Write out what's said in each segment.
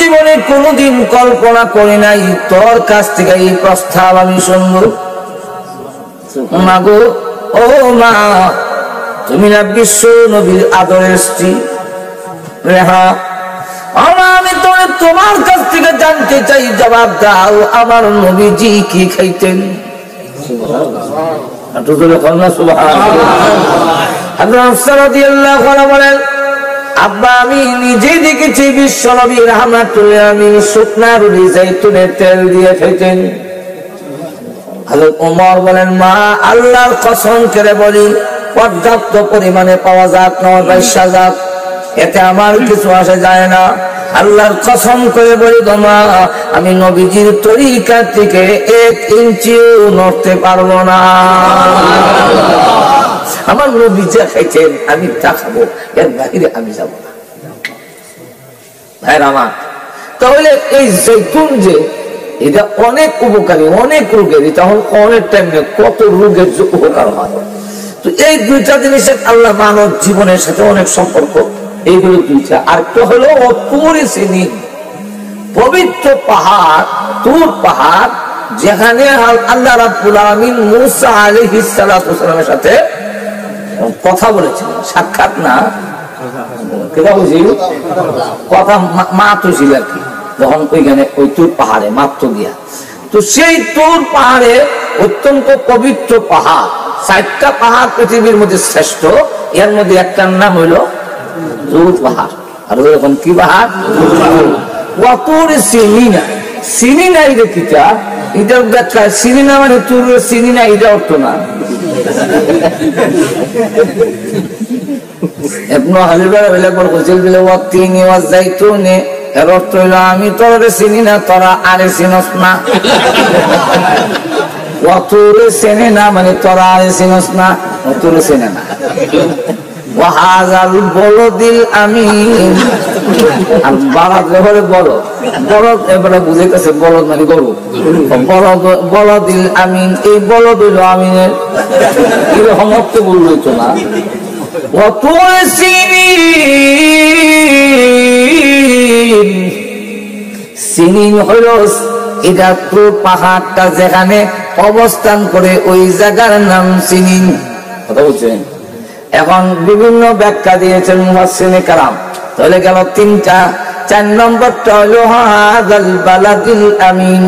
জীবনে কোনোদিন কল্পনা করি নাই তোর কাছ থেকে এই প্রস্তাব আমি শুনবো। মা গো, ও মা, তুমি না বিশ্ব নবীর আদরের স্ত্রী? হ্যাঁ। আমি তোমার কাছ থেকে জানতে চাই, জবাব দাও, আমার নবীজি কি খাইতেন? বলেন, আব্বা আমি নিজে দেখেছি বিশ্ব নবী রাহমাতুল্লিল আলামিন শুকনা রুটি জাইতুনের তেল দিয়ে খাইতেন। হযরত ওমর বলেন, মা আল্লাহর কসম করে বলি, পর্যাপ্ত পরিমাণে পাওয়া যাক না পয়সা যাক, এতে আমার কিছু আসে যায় না। আল্লাহর কসম করে বলি তোমা, আমি নবীজির তরিকা থেকে 1 ইঞ্চিও নড়তে পারবো না। আমার নবী যা খাইছেন আমি তা খাবো, এর বাহিরে আমি যাবো না। ভাইরা আমার, তাহলে এই জৈতুন যে এটা অনেক উপকারী, অনেক রোগের, তখন অনেক টাইমে কত রোগের উপকার হয়। তো এই দুইটা জিনিসের আল্লাহ মানব জীবনের সাথে অনেক সম্পর্ক, এইগুলো দুইটা। আর একটা হলো তুর সিনিন, পবিত্র পাহাড়, তুর পাহাড়, যেখানে আল্লাহ রাব্বুল আলামিন মূসা আলাইহিস সালামের সাথে কথা বলেছিলেন, সাক্ষাৎ না, কথা মাত্র ছিল আর কি, যখন ওইখানে ওই তুর পাহাড়ে মাত্র গিয়া। তো সেই তুর পাহাড়ে অত্যন্ত পবিত্র পাহাড়, 4টা পাহাড় পৃথিবীর মধ্যে শ্রেষ্ঠ, এর মধ্যে একটার নাম হইল তুর পাহাড়। আর ওরকম কি পাহাড়? ওয়াতুর সিনিনা। সিনিনা এটা কিটা? এটার ব্যাখ্যা, সিনিনা মানে তুর, সিনিনা এটা অর্থ না। আমি তোরে চিনি না, তোরা আরে চিনস না। তোরে চেনে না মানে তোরা আরে চিনস না, তোরে চেনে না। বলদিল আমি বলদ, এবারে বুঝে গেছে বলদ মানে গরু। বলদিল আমিন, এই বলদ হইল আমিনের, এরকম অর্থ বললো তো না। সিনিন হইল এটা তো পাহাড়টা যেখানে অবস্থান করে, ওই জায়গার নাম সিনিন। কথা বলছেন? এখন বিভিন্ন ব্যাখ্যা দিয়েছেন মুফাসসিরিনে কেরাম। তাহলে গেল 3টা। 4 নম্বরটা হলো হাযাল বালাদিল আমিন।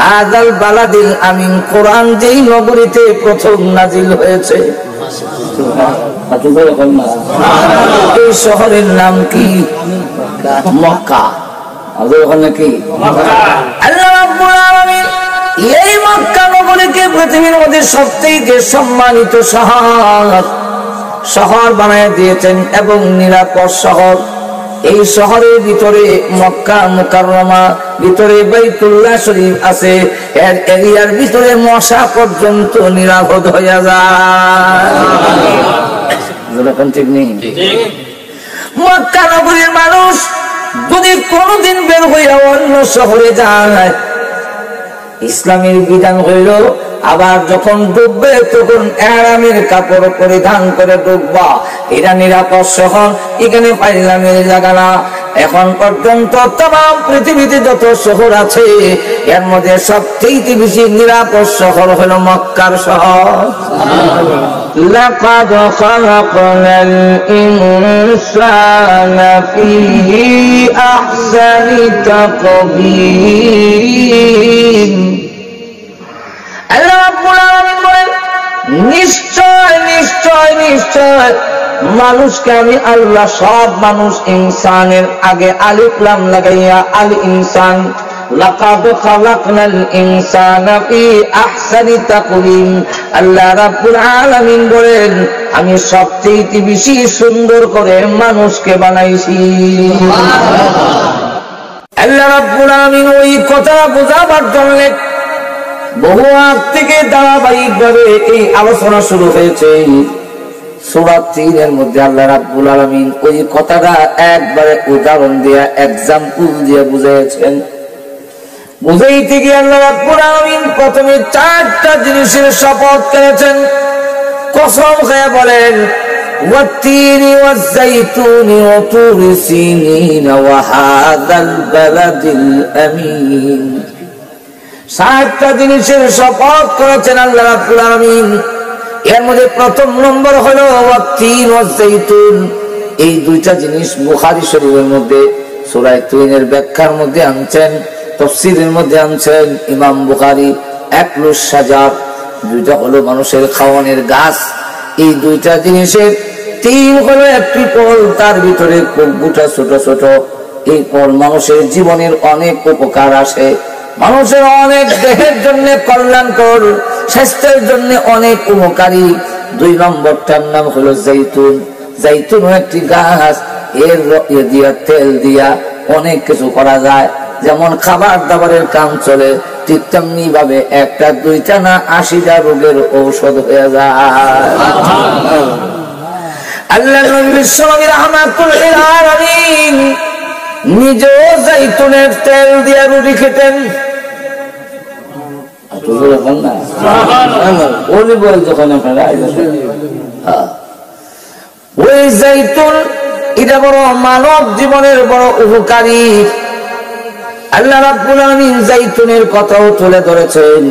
হাযাল বালাদিল আমিন, কোরআন যেই নগরীতে প্রথম নাজিল হয়েছে, এই শহরের নাম কি? মক্কা। কি আল্লাহ রাব্বুল আলামিন এই মক্কা নগরীকে পৃথিবীর মধ্যে সবচেয়ে সম্মানিত শহর বানায় দিয়েছেন এবং নিরাপদ শহর। এই শহরের ভিতরে মক্কা মুকাররমা, ভিতরে বাইতুল্লাহ শরীফ আছে, এর এরিয়ার ভিতরে মশা পর্যন্ত নিরাপদ হয়ে যায়। ঠিক নেই? মক্কা নগরীর মানুষ যদি কোনদিন বের হইয়া অন্য শহরে যায়, ইসলামের বিধান হইল আবার যখন ডুববে তখন এহরামের কাপড় পরিধান করে ডুববা। এটা নিরাপদ শহর, এখানে পাইলামের জায়গা না। এখন পর্যন্ত तमाम পৃথিবীতে যত শহর আছে, এর মধ্যে সবচেয়ে বেশি নিরাপদ শহর হলো মক্কার শহর। লাকাদ খালাকনাল ইনসানা ফি আহসানি তাকবীর। আল্লাহ রাব্বুল আলামিন বলেন, নিশ্চয় নিশ্চয় নিশ্চয় মানুষকে আমি আল্লাহ, সব মানুষ, ইনসানের আগে আলিফ লাম লাগাইয়া আল ইনসান, লাকাদ খালাকনাল ইনসানা ফি আহসানি তাকওয়িম। আল্লাহ রাব্বুল আলামিন বলেন, আমি সবচেয়ে বেশি সুন্দর করে মানুষকে বানাইছি। আল্লাহ রাব্বুল আলামিন ওই কথা বোঝাবার জন্য বহু আগ থেকে ধারাবাহিকভাবে এই আলোচনা শুরু হয়েছে। সূরা 3 এর মধ্যে আল্লাহ রাব্বুল আলামিন ওই কথাটা একবারে উদাহরণ দিয়ে, এক্সাম্পল দিয়ে বুঝিয়েছেন। বুঝাইতে গিয়ে আল্লাহ রাব্বুল আলামিন প্রথমে 4টা জিনিসের শপথ করেছেন। কসম খেয়ে বলেন, والتين والزيتون وطور سينين وهذا البلد الأمين। 7টা জিনিসের শপথ করেছেন আল্লাহ রাব্বুল আলামিন। এর মধ্যে প্রথম নম্বর হলো ওয়াত্তিন ওয়াজ্জাইতুন। এই দুইটা জিনিস বুখারী শরীফের মধ্যে সূরা তুইনের ব্যাখ্যার মধ্যে আনছেন, তাফসীরের মধ্যে আনছেন ইমাম বুখারী। একলুস শাজার, দুইটা হলো মানুষের খাওয়ানোর গাছ। এই দুইটা জিনিসের তিন হলো একটি ফল, তার ভিতরে গুটা ছোট ছোট। এই ফল মানুষের জীবনের অনেক উপকার আসে, মানুষের অনেক দেহের জন্য কল্যাণকর, স্বাস্থ্যের জন্য অনেক উপকারী। 2 নম্বরটার নাম হলো জাইতুন। জাইতুন একটি গাছ, এর দিয়া তেল দিয়া অনেক কিছু করা যায়। যেমন খাবার দাবারের কাম চলে, ঠিক তেমনি ভাবে একটা দুইটা না 80টা রোগের ঔষধ হয়ে যায়। আল্লাহ নবী বিশ্বনবী রাহমাতুল লিল আলামিন নিজেও জাইতুনের তেল দিয়া রুটি খেতেন। ওই জাইতুন এটা বড় মানব জীবনের বড় উপকারী। আল্লাহ রাব্বুল আলামিন জাইতুনের কথাও তুলে ধরেছেন।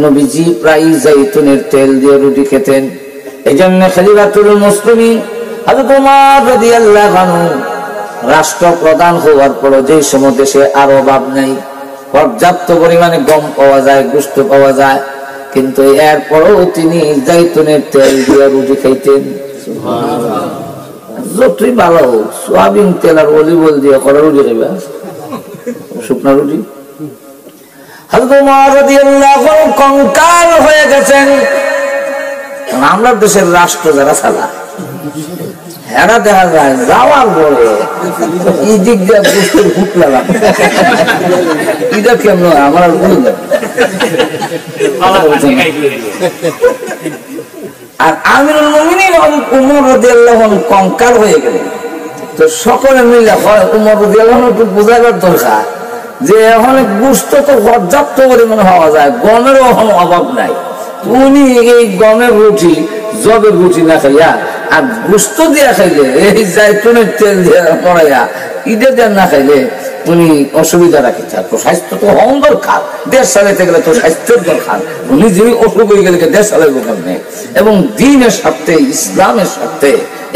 নবীজি প্রায় জাইতুনের তেল দিয়ে রুটি খেতেন। এইজন্য খলিফাতুল মুসলিমিন হযরত ওমর রাদিয়াল্লাহু আনহু রাষ্ট্রপ্রধান হওয়ার পর যে সময় দেশে আর অভাব নাই, পর্যাপ্ত পরিমাণে গম পাওয়া যায়, গোশত পাওয়া যায়, কিন্তু এরপরও তিনি জাইতুনের তেল দিয়ে রুটি খাইতেন। সুবহানাল্লাহ। যতই ভালো হোক, সোয়াবিন তেল আর অলিভ অয়েল দিয়ে করা রুটি খাইবা, শুকনা রুটি। হযরত ওমর রাদিয়াল্লাহু আনহু কঙ্কাল হয়ে গেছেন। আমরা দেশের রাষ্ট্র যারা চালা, হেরা দেখা যায় যাওয়ার পরে এই দিক দিয়ে গোশতের ভুট লাগা, এটা কেমন আমার বলে দেয়। আর আমিরুল মুমিনিন ওমর রাদিয়াল্লাহু আনহু কঙ্কাল হয়ে গেলেন। তো সকলে মিলে হয় ওমর রাদিয়াল্লাহু আনহু একটু বোঝাবার দরকার যে এখন গোশত তো পর্যাপ্ত পরিমাণে পাওয়া যায়, গমেরও এখন অভাব নাই। উনি এই গমের রুটি, জবের রুটি না খাইয়া আর গোশত দিয়া খাইলে, এই জাইতুনের তেল দিয়া পড়াইয়া ইটা দিয়া না খাইলে উনি অসুবিধা রাখি। তো স্বাস্থ্য তো হন দরকার, দেশ চালাইতে গেলে তো স্বাস্থ্যের দরকার। উনি যে অসুখ হয়ে গেলে দেশ চালাইব কেমনে? এবং দিনের স্বার্থে, ইসলামের স্বার্থে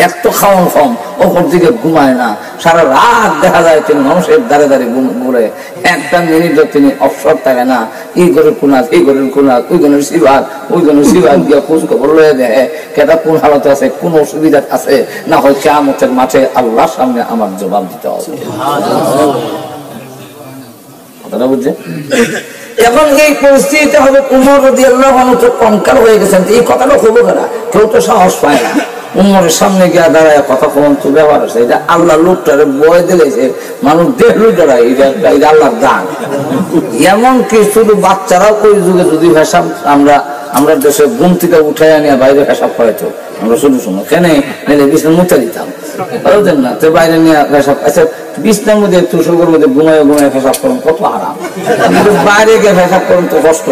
এত খাওয়ান কম, ওপর দিকে ঘুমায় না, সারা রাত দেখা যায় তিনি মানুষের দ্বারে দ্বারে ঘুরে, একটা মিনিটও তিনি অবসর থাকে না। এই ঘরের কোনাত, এই ঘরের কোনাত, ওই ঘরের সিবাদ, ওই ঘরের সিবাদ গিয়া খোঁজ খবর লয়ে দেয় কেটা কোন হালতে আছে, কোন অসুবিধা আছে না হয় কিয়ামতের মাঠে আল্লাহর সামনে আমার জবাব দিতে হবে। কথাটা বুঝছে? এখন এই পরিস্থিতিতে হবে ওমর রাদিয়াল্লাহু আনহু তো কঙ্কাল হয়ে গেছেন। এই কথাটা হলো কারা, কেউ তো সাহস পায় না উমরের সামনে গিয়া দাঁড়ায় কথা কমন তো ব্যবহার আছে। এটা আল্লাহ লোকটারে বয় দিলেছে, মানুষ দেখলো দাঁড়ায়, এটা আল্লাহর দান। এমনকি শুধু বাচ্চারাও ওই যুগে যদি হিসাব আমরা দেশে ঘুম থেকে উঠে আনিয়া বাইরে হিসাব করাইতো, আমরা শুধু শুনো কেন নিলে বিছনা মুতে দিতাম, বুঝলেন না? তো বাইরে নিয়ে হিসাব, আচ্ছা বিছনার মধ্যে একটু শুরুর মধ্যে ঘুমায় ঘুমায় হিসাব করুন, কত আরাম। কিন্তু বাইরে গিয়ে হিসাব করুন তো কষ্ট।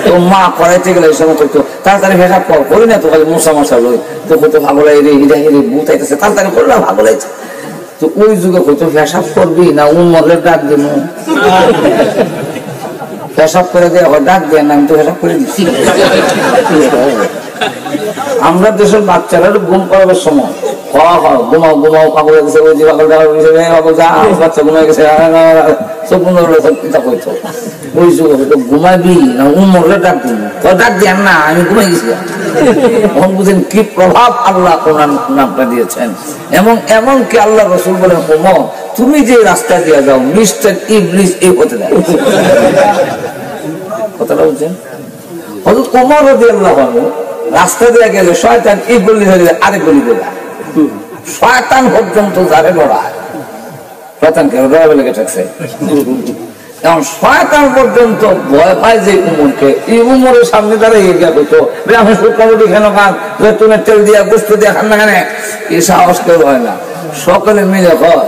তো মা করাইতে গেলে এই সময় করতো তাড়াতাড়ি হিসাব করি না, তো খালি মশা মশা লই, তো কত ভালো লাগে রে, হিরা হিরে বুতাইতেছে, তাড়াতাড়ি করলে ভালো লাগছে। তো ওই যুগে হয়তো হিসাব করবি না উমরের ডাক দিন, হিসাব করে দেওয়া হয়, ডাক দেয় না, আমি তো হিসাব করে দিচ্ছি। আমরা দেশের বাচ্চারা ঘুম করাবার সময় ঘুমাও ঘুমাও, পাগল হয়ে গেছে, ওই যে পাগল বাচ্চা ঘুমাই গেছে, সব হইতো। ওই যুগে হয়তো ঘুমাবি না উমরে ডাক দিন, ডাক দেন না, আমি ঘুমাই গেছি। তখন বুঝেন কি প্রভাব আল্লাহ ওনার নামটা দিয়েছেন। এবং এমনকি আল্লাহ রসুল বলেন, ওমর তুমি যে রাস্তা দিয়ে যাও মিস্টার ইবলিস এই হতে দেয়। কথাটা বুঝছেন? হযরত ওমর রাদিয়াল্লাহু আনহু রাস্তা দিয়ে গেলে শয়তান এই গলি ধরে আরেক গলি দেবে, শয়তান পর্যন্ত যারে লড়ায়, শয়তানকে লড়াবে লেগে থাকছে। এখন শয়তান পর্যন্ত ভয় পায় যে উমরকে, এই উমরের সামনে দাঁড়িয়ে গিয়া হইতো আমি শুক্রবটি কেন খান, জৈতুনের তেল দিয়া গোশত দিয়া খান না কেন, এই সাহস কেউ হয় না। সকলে মিলে হয়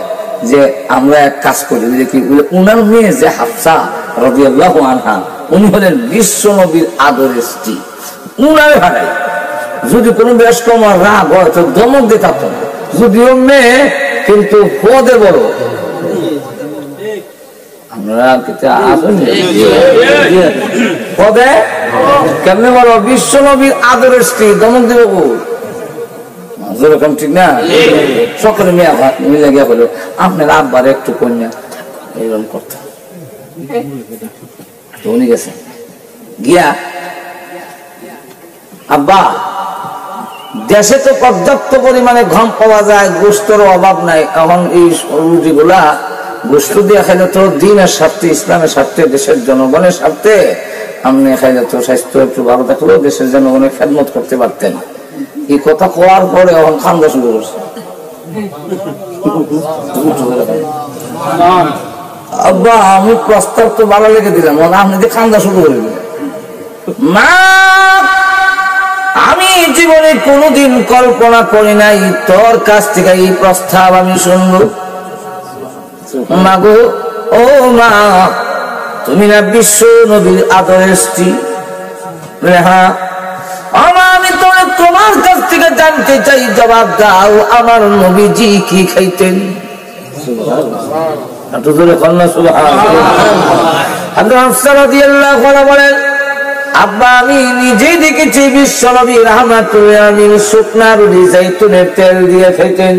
যে আমরা এক কাজ করি, যে কি উনার মেয়ে যে হাফসা রাদিয়াল্লাহু আনহা, উনি হলেন বিশ্ব নবীর আদরের স্ত্রী, উনারে ভাড়াই যদি কোনো বয়স্ক আমার রাগ হয় তো ধমক দিতাম না, যদিও মেয়ে কিন্তু পদে বড়। আমরা পদে কেমনে বলো, বিশ্ব নবীর আদরের স্ত্রী, ধমক দিব যেরকম, ঠিক না? সকলে মেয়ে মিলে গিয়া বলো আপনার আব্বার একটু কন্যা এরকম করতে। উনি গেছেন গিয়া, আব্বা দেশে তো পর্যাপ্ত পরিমাণে ঘাম পাওয়া যায়, গোস্তর অভাব নাই, এখন এই রুটি গুলা গোস্ত দিয়ে খাইলে তো দিনের স্বার্থে, ইসলামের স্বার্থে, দেশের জনগণের স্বার্থে আপনি খাইলে তো স্বাস্থ্য একটু ভালো থাকলেও দেশের জনগণের খেদমত করতে পারতেন। এই কথা কোয়ার পরে এখন খান্দা শুরু করছে। আব্বা আমি প্রস্তাব তো ভালো লেগে দিলাম, আপনি যে খান্দা শুরু করে দিলেন। মা আমি জীবনে কোনোদিন কল্পনা করি নাই তোর কাছ থেকে এই প্রস্তাব আমি শুনবো। মা গো, ও মা, তুমি না বিশ্ব নবীর আদরের স্ত্রী? হ্যাঁ। আমি তোমার কাছ থেকে জানতে চাই, জবাব দাও, আমার নবীজি কি খাইতেন? বলেন, আব্বা আমি নিজেই দেখেছি বিশ্ব নবী রাহমাতুল্লিল আলাইহি শুকনা রুটি জাইতুনের তেল দিয়ে খাইতেন।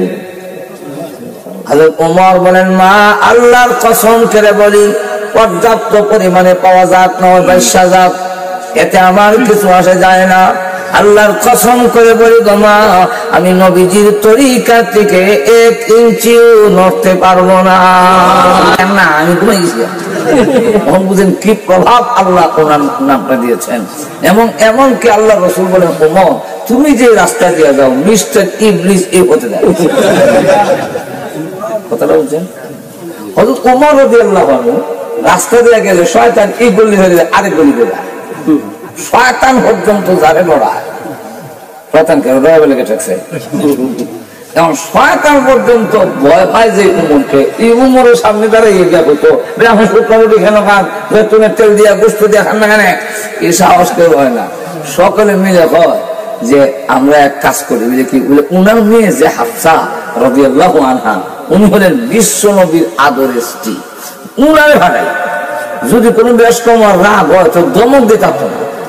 হযরত ওমর বলেন, মা আল্লাহর কসম করে বলি, পর্যাপ্ত পরিমাণে পাওয়া যাক না বেশা যাক, এতে আমার কিছু আসে যায় না। আল্লাহর কসম করে বলি গো মা, আমি নবীজির তরিকা থেকে 1 ইঞ্চিও নড়তে পারবো না। আমি ঘুমাই গেছি। এখন বুঝেন কি প্রভাব আল্লাহ ওনার নামটা দিয়েছেন। এমনকি আল্লাহ রাসূল বলেন, ওমর তুমি যে রাস্তা দিয়ে যাও মিস্টার ইবলিস এই হতে দেয়। কথাটা বুঝছেন? হযরত ওমর রাদিয়াল্লাহু আনহু রাস্তা দিয়ে গেলে শয়তান এই গলি হয়ে যায় আরেক গলি দিয়ে যায়। শয়তান পর্যন্ত যারে লড়ায়, শয়তানকে ড্রাইভার লেগে ঠেকছে। এখন শয়তান পর্যন্ত ভয় পায় যে উমরকে, এই উমরের সামনে দাঁড়িয়ে গিয়া হতো এখন শুক্রমুটি কেন খান, জৈতুনের তেল দিয়া গোস্ত দিয়া খান না কেন, এই সাহস কেউ হয় না। সকলে মিলে হয় যে আমরা এক কাজ করি, বুঝলে কি, উনার মেয়ে যে হাফসা রাদিয়াল্লাহু আনহা, উনি হলেন বিশ্ব নবীর আদরের স্ত্রী, উনারে ভাড়াই যদি কোনো বয়স্ক আমার রাগ হয় তো ধমক দিতাম না,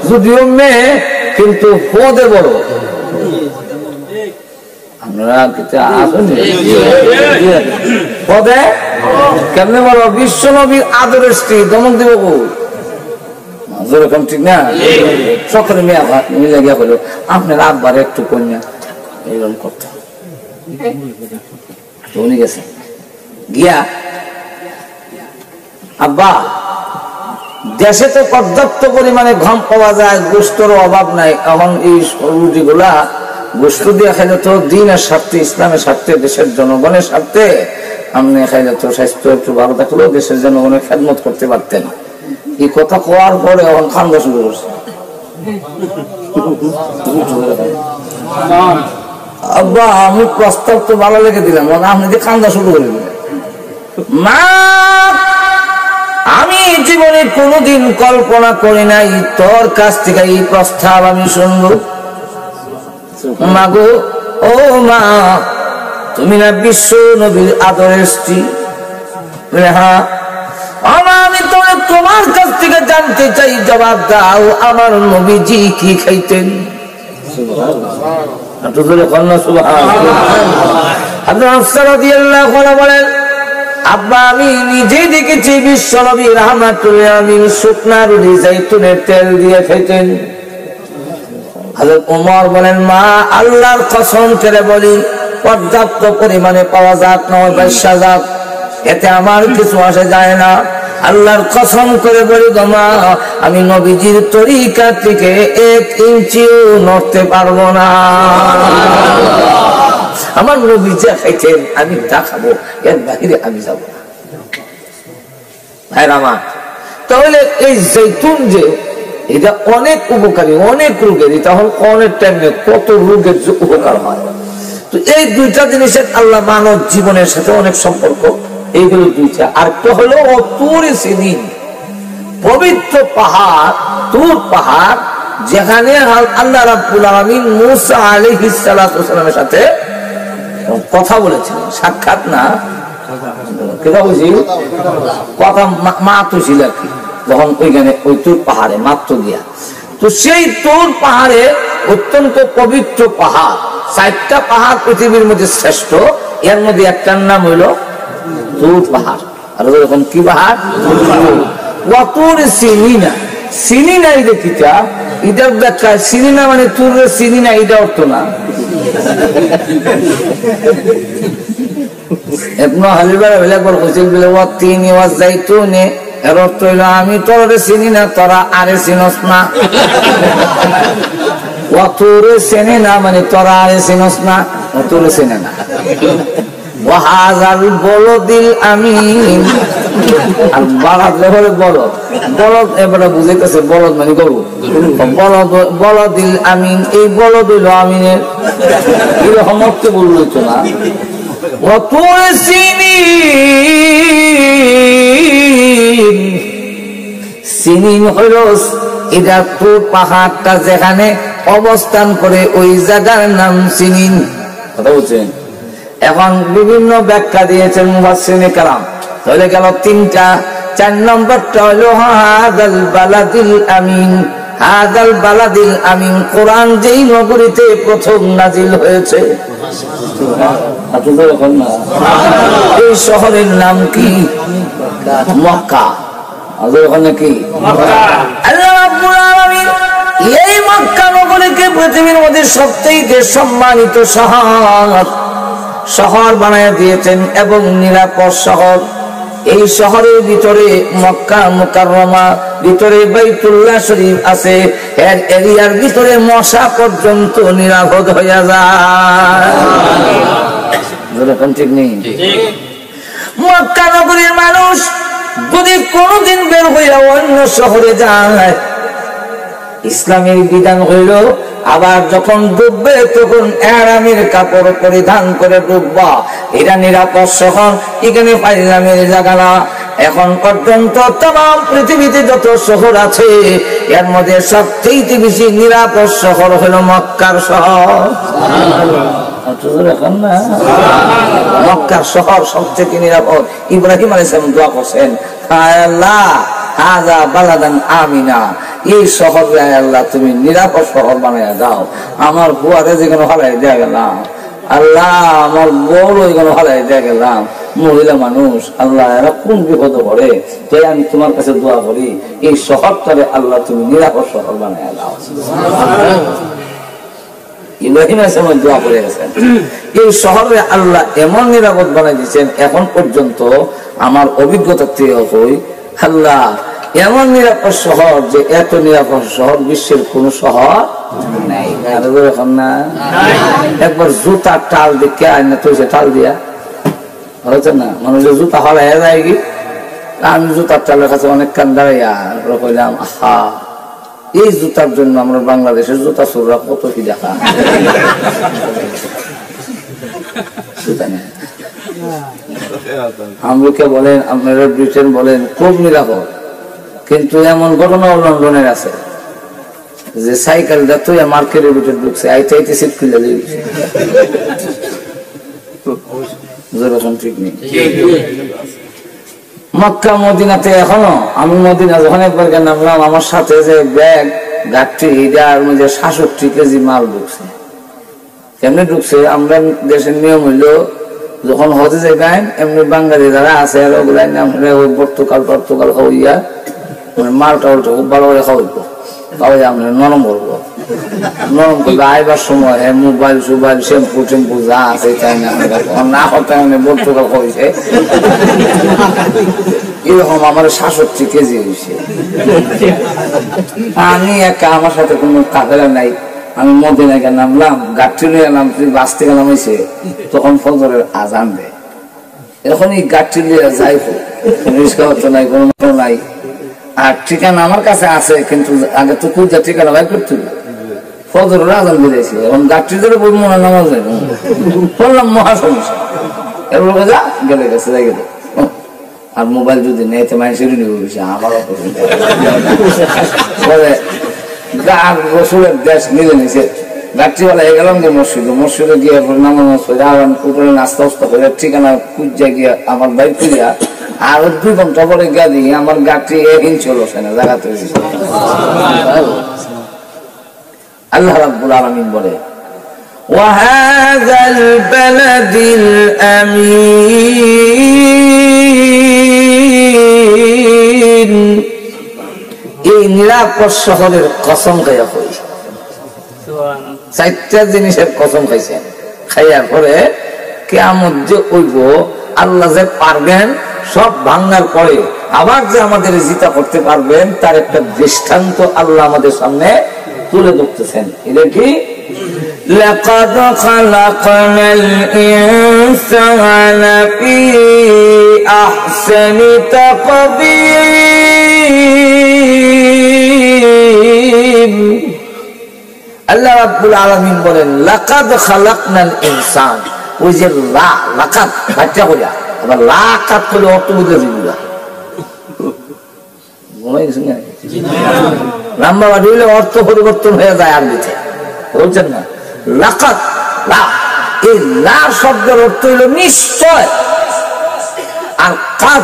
যদিও মেয়ে কিন্তু পদে বড়। আমরা পদে কেমনে বলো, বিশ্ব নবীর আদরের স্ত্রী, ধমক দিব যেরকম, ঠিক না? সকলে মেয়ে মিলে গিয়া বলো আপনার আব্বার একটু কন্যা এরকম করতে। উনি গেছেন গিয়া, আব্বা দেশে তো পর্যাপ্ত পরিমাণে ঘাম পাওয়া যায়, গোস্তর অভাব নাই, এখন এই রুটি গুলা গোস্ত দিয়ে খাইলে তো দিনের স্বার্থে, ইসলামের স্বার্থে, দেশের জনগণের স্বার্থে আপনি খাইলে তো স্বাস্থ্য একটু ভালো থাকলেও দেশের জনগণের খেদমত করতে পারতেন। এই কথা কোয়ার পরে এখন খান্দা শুরু করছে। আব্বা আমি প্রস্তাব তো ভালো লেগে দিলাম, আপনি যে খান্দা শুরু করে দিলেন। মা আমি জীবনে কোনোদিন কল্পনা করি নাই তোর কাছ থেকে এই প্রস্তাব আমি শুনবো। মা গো, ও মা, তুমি না বিশ্ব নবীর আদরের স্ত্রী? হ্যাঁ। আমি তোমার কাছ থেকে জানতে চাই, জবাব দাও, আমার নবীজি কি খাইতেন? বলেন, আব্বা আমি নিজেই দেখেছি বিশ্ব নবী রাহমাতুল্লিল আলাইহি শুকনা রুটি জাইতুনের তেল দিয়ে খাইতেন। হযরত ওমর বলেন, মা আল্লাহর কসম করে বলি, পর্যাপ্ত পরিমাণে পাওয়া যাক না বেশা যাক, এতে আমার কিছু আসে যায় না। আল্লাহর কসম করে বলি গো মা, আমি নবীজির তরিকা থেকে 1 ইঞ্চিও নড়তে পারবো না। আমার নবী যা খাইতেন আমি তা খাবো, এর বাহিরে আমি যাব না। ভাইরা আমার, তাহলে এই জৈতুন যে এটা অনেক উপকারী, অনেক রোগের, তখন অনেক টাইমে কত রোগের উপকার হয়। তো এই দুইটা জিনিসের আল্লাহ মানব জীবনের সাথে অনেক সম্পর্ক, এইগুলো দুইটা। আর তো হলো তুর সিনিন, পবিত্র পাহাড় তুর পাহাড় যেখানে আল্লাহ রাব্বুল আলামিন মূসা আলাইহিস সালাতু ওয়াসালামের সাথে কথা বলেছিলেন, সাক্ষাৎ না কথা বলছি, কথা মাত্র ছিল আর কি, যখন ওইখানে ওই তুর পাহাড়ে মাত্র গিয়া। তো সেই তুর পাহাড়ে অত্যন্ত পবিত্র পাহাড়, 4টা পাহাড় পৃথিবীর মধ্যে শ্রেষ্ঠ, এর মধ্যে একটার নাম হইল তুর পাহাড়। আর ওরকম কি পাহাড়? ওয়াতুর সিনিনা। সিনিনা এটা কিটা? এটার ব্যাখ্যা সিনিনা মানে তুর সিনিনা, এটা অর্থ না। এর অর্থ হইল আমি তোরে চিনি না, তোরা আরে চিনস না। অতুরে চেনে না মানে তোরা আরে চিনস না, অতুরে চেনে না। বলদিল আমিন, আর বারাত হলে বলদ, বলদ এবারে বুঝাইতেছে বলদ মানে গরু। বলদিল আমিন, এই বলদ হইল আমিনের, এরকম অর্থ বলল তো না। অতুরে চিনি সিনিন হইল এটা তুর পাহাড়টা যেখানে অবস্থান করে ওই জায়গার নাম সিনিন। কথা বলছেন? এখন বিভিন্ন ব্যাখ্যা দিয়েছেন মুফাসসিরিনে কেরাম, তাহলে গেল 3টা। 4 নম্বরটা হলো হাদাল বালাদিল আমিন। হাদাল বালাদিল আমিন কোরআন যেই নগরীতে প্রথম নাজিল হয়েছে, এই শহরের নাম কি? মক্কা। ওখানে কি আল্লাহ রাব্বুল আলামিন এই মক্কা নগরীকে পৃথিবীর মধ্যে সবচেয়ে সম্মানিত শহর বানায় দিয়েছেন এবং নিরাপদ শহর। এই শহরের ভিতরে মক্কা মুকাররমা, ভিতরে বাইতুল্লাহ শরীফ আছে, এর এরিয়ার ভিতরে মশা পর্যন্ত নিরাপদ হয়ে যায়। ঠিক নেই? মক্কা নগরীর মানুষ যদি কোনদিন বের হইয়া অন্য শহরে যায়, ইসলামের বিধান হইল আবার যখন ডুববে তখন এহরামের কাপড় পরিধান করে ডুববা। এটা নিরাপদ শহর, এখানে পাইলামের জায়গা না। এখন পর্যন্ত तमाम পৃথিবীতে যত শহর আছে এর মধ্যে সবচেয়ে বেশি নিরাপদ শহর হলো মক্কার শহর। মক্কার শহর সবচেয়ে নিরাপদ। ইব্রাহিম আলাইহিস সালাম দোয়া করছেন, আল্লাহ হাযা বালাদান আমিনা, এই শহরে আল্লাহ তুমি নিরাপদ শহর বানাইয়া দাও। আমার বুয়ারে যেখানে হারাই দেয়া গেলাম, আল্লাহ আমার বড় এখানে হারাই দেয়া গেলাম, মহিলা মানুষ, আল্লাহ এরা কোন বিপদে পড়ে, তাই আমি তোমার কাছে দোয়া করি এই শহরটারে আল্লাহ তুমি নিরাপদ শহর বানাইয়া দাও। ইব্রাহিম আলাইহিস সালাম দোয়া করে গেছেন, এই শহরে আল্লাহ এমন নিরাপদ বানাই দিয়েছেন। এখন পর্যন্ত আমার অভিজ্ঞতা থেকে হই, আল্লাহ এমন নিরাপদ শহর যে এত নিরাপদ শহর বিশ্বের কোন শহর নাই। না একবার জুতা টাল দেখে আইনা তো টাল দিয়া হয়েছে না, মানুষের জুতা হলাইয়া যায় কি। আমি জুতার টালের কাছে অনেক কান দাঁড়াইয়া কইলাম, আহা এই জুতার জন্য আমরা বাংলাদেশের জুতা চোররা কত কি দেখা। আমেরিকা বলেন, আপনারা ব্রিটেন বলেন, খুব নিরাপদ। কিন্তু এমন ঘটনা লন্ডনের আছে যে সাইকেলটা তো মার্কেটের ভিতরে ঢুকছে, আইতে আইতে সিট খুলে দিয়েছে। ঠিক নেই। মক্কা মদিনাতে এখনো, আমি মদিনা যখন একবার নামলাম, আমার সাথে যে ব্যাগ গাঠি এটার মধ্যে 66 কেজি মাল ঢুকছে। কেমনে ঢুকছে? আমরা দেশের নিয়ম হইল যখন হজে যাইবেন এমনি বাঙালি যারা আছে পর্তুগাল খাওয়াইয়া মালটা উল্টো খুব ভালো করে খাওয়াইবো, খাওয়াই আমরা নরম করবো। নরম করলে আইবার সময় মোবাইল সোবাইল শ্যাম্পু টেম্পু যা আছে তাই না হতে পর্তুগাল খাওয়াইছে। এরকম আমার 66 কেজি হয়েছে। আমি একা, আমার সাথে কোনো কাফেলা নাই। আমি মদিনায় নামলাম, গাঠি নিয়ে নামছি, বাস থেকে নামাইছে, তখন ফজরের আজান দেয়। এখন এই গাঠি নিয়ে যাই, রিস্কা হতো নাই, কোনো নাই। আর ঠিকানা আমার কাছে আছে, কিন্তু আগে তো খুঁজা ঠিকানা ভাই করতে ফজরের আজান বেরিয়েছিল। এখন গাঠি ধরে বলবো মনে নামাজ যাই বললাম, মহা সমস্যা। এরপর যা গেলে গেছে, যাই গেলে। আর মোবাইল যদি নেই তো মানুষের নিয়ে আমারও রসুলের দেশ নিজে নিজে রাত্রিবেলা গেলাম যে মসজিদে গিয়ে নামাজ পড়ে আর উপরে নাস্তা উস্তা করে ঠিকানা খুঁজে গিয়ে আমার বাড়ি খুঁজিয়া আর 2 ঘন্টা পরে গিয়া দিই আমার গাড়ি 1 ইঞ্চ হলো সেনা জায়গাতে। আল্লাহ রাব্বুল আলামিন বলে ওয়াহাযাল বালাদিল আমিন, এই নিরাপদ শহরের কসম খাইয়া কই। 4টা জিনিসের কসম খাইছেন, খাইয়ার পরে কিয়ামত যে হইব, আল্লাহ যে পারবেন সব ভাঙার পরে আবার যে আমাদের জিতা করতে পারবেন তার একটা দৃষ্টান্ত আল্লাহ আমাদের সামনে তুলে ধরতেছেন। এটা কি? লাকাদ খালাকনাল ইনসানা ফি আহসানি তাকবীর। আল্লাহ রাব্বুল আলামিন বলেন লাকাদ খালাকনাল ইনসান, ওই যে লাকাদ বাচ্চা কইয়া আবার লাকাদ কইলে অর্থ বুঝে দিলা মনে হইছে না? লম্বা বাড়িলে অর্থ পরিবর্তন হয়ে যায় আরবিতে, বলছেন না? লাকাদ, লা, এই লা শব্দের অর্থ হইল নিশ্চয়। আর কাদ,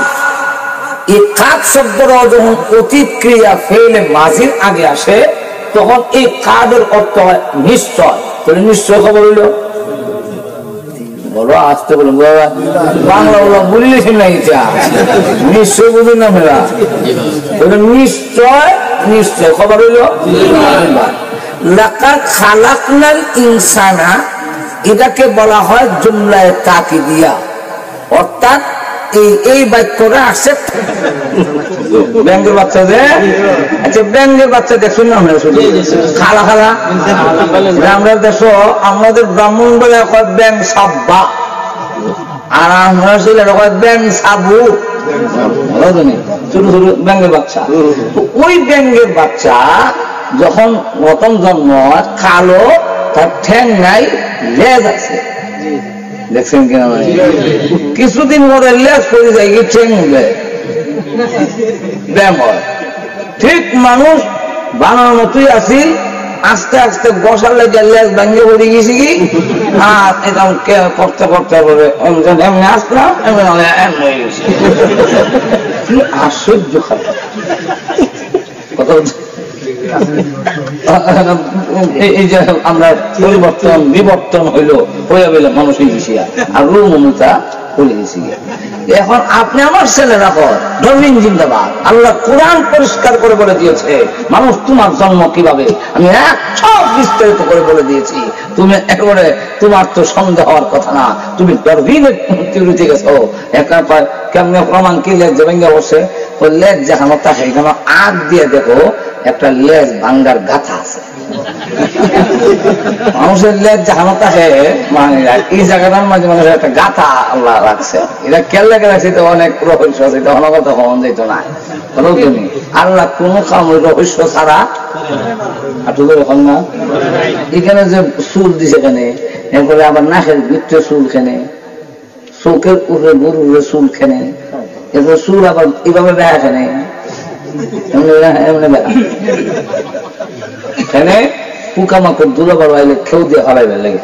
এই কাদ শব্দটা যখন অতীত ক্রিয়া ফেলে মাঝির আগে আসে তখন এই কাদের অর্থ হয় নিশ্চয়। তাহলে নিশ্চয় খবর হইল বলো, আসতে বলুন বাংলা বলা বুঝলেছেন না? এটা নিশ্চয় বুঝুন না মেলা, নিশ্চয় নিশ্চয় খবর হইল। লাকাদ খালাকনাল ইনসানা, এটাকে বলা হয় জুমলায়ে তাকিদিয়া, অর্থাৎ এই বাক্যটা আসছে ব্যাংকের বাচ্চা যে, আচ্ছা ব্যাংকের বাচ্চা দেখুন না আমরা শুধু খালা খালা আমরা দেখো, আমাদের ব্রাহ্মণ বলে ব্যাং সাব্বা, আর আমরা ছিল ব্যাং সাবু, ছোট ছোট ব্যাংকের বাচ্চা। ওই ব্যাংকের বাচ্চা যখন প্রথম জন্ম কালো, তার ঠ্যাং নাই, লেজ আছে, দেখছেন কিনা? কিছুদিন পরে লেজ করে যায়, ঠ্যাং উঠে ব্যায়াম হয়। ঠিক মানুষ বানানোর মতোই আছি, আস্তে আস্তে বসার লেগে লেজ ভাঙ্গে পড়ে গেছি কি, আর এটা করতে করতে পরে এমনি আসলাম, এমনি হয়ে গেছে। আশ্চর্য কথা এই যে আমরা পরিবর্তন বিবর্তন হইল হয়ে গেলে মানুষ হয়ে গেছি, আর রুমতা হয়ে গেছি। এখন আপনি আমার ছেলেরা ধর্মীন জিন্দাবাদ, আল্লাহ কোরআন পরিষ্কার করে বলে দিয়েছে মানুষ তোমার জন্ম কিভাবে, আমি সব বিস্তারিত করে বলে দিয়েছি। তুমি একেবারে তোমার তো সন্দেহ হওয়ার কথা না, তুমি ধর্মীনের তিরুতে গেছো। এখন কেমন প্রমাণ কি লেজ ভেঙ্গে বসে, ওই লেজ যেখানে থাকে এখানে আগ দিয়ে দেখো একটা লেজ ভাঙ্গার গাথা আছে। মানুষের লেজ যেখানে থাকে মানে এই জায়গাটার মাঝে মানুষের একটা গাথা আল্লাহ রাখছে। এটা কেন লেগে রাখছে তো অনেক রহস্য আছে, এটা অনগত হন যেত না। আল্লাহ কোন কাম রহস্য ছাড়া এখন না। এখানে যে চুল দিছে এখানে, এরপরে আবার নাকের ভিতরে চুল খেনে, চোখের উপরে গরুর চুল খেনে, এরপরে চুল আবার এইভাবে বেড়া খেনে, এখানে পোকামাকড় দুলাবার আইলে খেউ দিয়ে হারাইবে লাগে।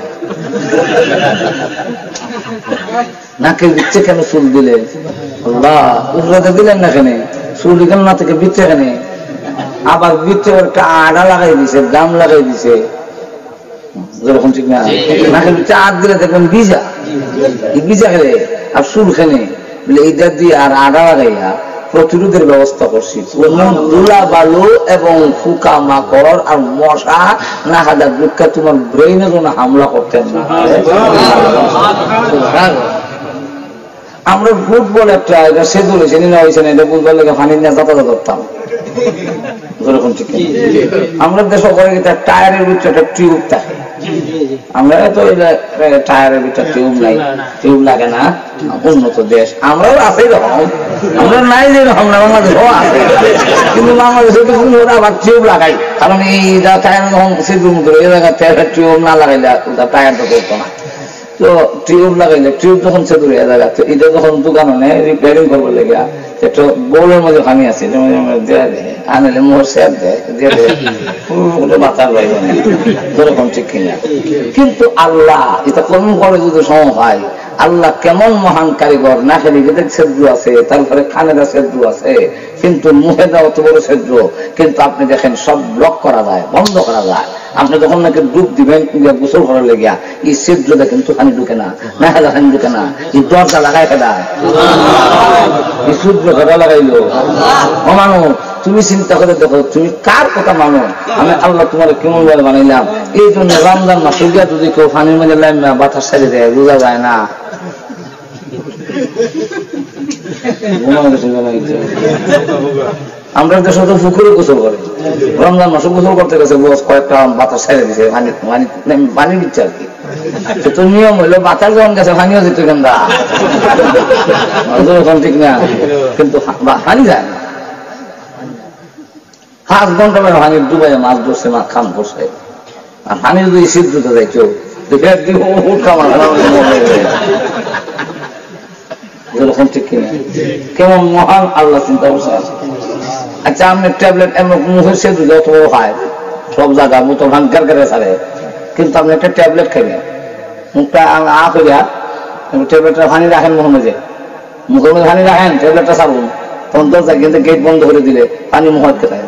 নাকের ভিতরে কেন চুল দিলে? আল্লাহ উপরে দিলেন না কেন? চুল কেন না থেকে ভিতরে কেনে? আবার ভিতরে একটা আড়া লাগাই দিছে, গাম লাগাই দিছে, যেরকম ঠিক না। নাকের ভিতরে আট দিলে দেখবেন ভিজা, ভিজা খেলে আর চুল খেনে বলে এইটা দিয়ে আর আড়া লাগাইয়া প্রতিরোধের ব্যবস্থা করছি। ধুলা বালু এবং ফুকা মাকড় আর মশা না হাজার বুকা তোমার ব্রেইনে কোনো হামলা করতেন না। আমরা ফুটবল একটা এটা সে ধরেছে না হয়েছে না, এটা ফুটবল লেগে ফানি নিয়ে যাতায়াত করতাম। আমরা দেশে করে টায়ারের ভিতরে একটা টিউব থাকে, আমরা তো টায়ারের ভিতরে টিউব নাই, টিউব লাগে না। উন্নত দেশ আমরাও আছে এরকম, আমরা নাই যে রকম না, বাংলাদেশও আছে, কিন্তু বাংলাদেশে তো আবার টিউব লাগাই, কারণ এই টায়ার যখন সেতুর মতো এই জায়গায় টিউব না লাগাইলে টায়ারটা করতো না। তো টিউব লাগাইলে টিউব যখন সেতুর এই জায়গা, এটা যখন দোকানে রিপেয়ারিং করবো লেগে একটু বউলের মধ্যে পানি আছে আনলে মোর স্যাপ দেয় দিয়ে বাতার বাইরে যেরকম ঠিক কিনা। কিন্তু আল্লাহ এটা কর্ম করে যদি সম হয়, আল্লাহ কেমন মহান কারিগর, না খালি হৃদয় ছেদ্র আছে, তারপরে খানেদা ছেদ্র আছে, কিন্তু মুহেদা অত বড় ছেদ্র, কিন্তু আপনি দেখেন সব ব্লক করা যায়, বন্ধ করা যায়। আপনি যখন নাকি ডুব দিবেন গোসল করার লেগিয়া এই ছেদ্রটা কিন্তু পানি ঢুকে না, না হেলা পানি ঢুকে না, এই দরজা লাগাই ফেলায় এই সূর্য ঘটা লাগাইলো। অমানো তুমি চিন্তা করে দেখো তুমি কার কথা মানো? আমি আল্লাহ তোমার কেমন ভাবে বানাইলাম। এই জন্য রমজান মাসে গিয়া যদি কেউ পানির মধ্যে লাইমা বাতাস ছেড়ে দেয় বোঝা যায় না। আমরা দেশে তো পুকুরে গোসল করে, রমজান মাসে গোসল করতে গেছে কয়েকটা বাতাস ছেড়ে দিছে, পানি দিচ্ছে আর কি। তো নিয়ম হইলো বাতাস যখন গেছে পানিও দিত কেন্দা, ঠিক না? কিন্তু পানি যায় না। 5 ঘন্টা পরে পানি ডুবাই মাছ ধরছে, মাছ খাম করছে। আর পানি যদি সিদ্ধতে যায় কেউ যেরকম ঠিক কিনা, কেমন মহান আল্লাহ চিন্তা করছে। আচ্ছা আপনি ট্যাবলেট এমন মুখের সেদ্ধ যত বড় হয় সব জায়গা মতো ভাঙ্গার করে ছাড়ে, কিন্তু আপনি একটা ট্যাবলেট খাইলেন, মুখটা আ করিয়া ট্যাবলেটটা পানি রাখেন মুখের মধ্যে, মুখের মধ্যে পানি রাখেন, ট্যাবলেটটা ছাড়ুন, তখন দরজা কিন্তু গেট বন্ধ করে দিলে পানি মুখের খেতে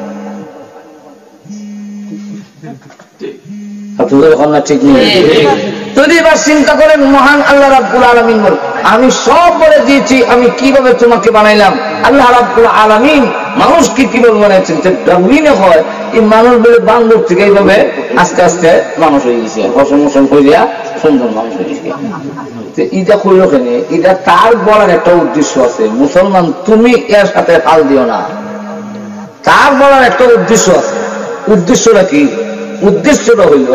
ঠিক নেই। যদি এবার চিন্তা করেন মহান আল্লাহ রাব্বুল আলামিন বলেন আমি সব বলে দিয়েছি আমি কিভাবে তোমাকে বানাইলাম। আল্লাহ রাব্বুল আলামিন মানুষকে কিভাবে বানাইছেন, ডারউইনে হয় এই মানুষ বলে বান্দর থেকে এইভাবে আস্তে আস্তে মানুষ হয়ে গেছে, অসমোষণ হইয়া সুন্দর মানুষ হয়ে গেছে। এটা করলো কেন? এটা তার বলার একটা উদ্দেশ্য আছে। মুসলমান তুমি এর সাথে ফাল দিও না, তার বলার একটা উদ্দেশ্য আছে। উদ্দেশ্যটা কি? উদ্দেশ্যটা হইল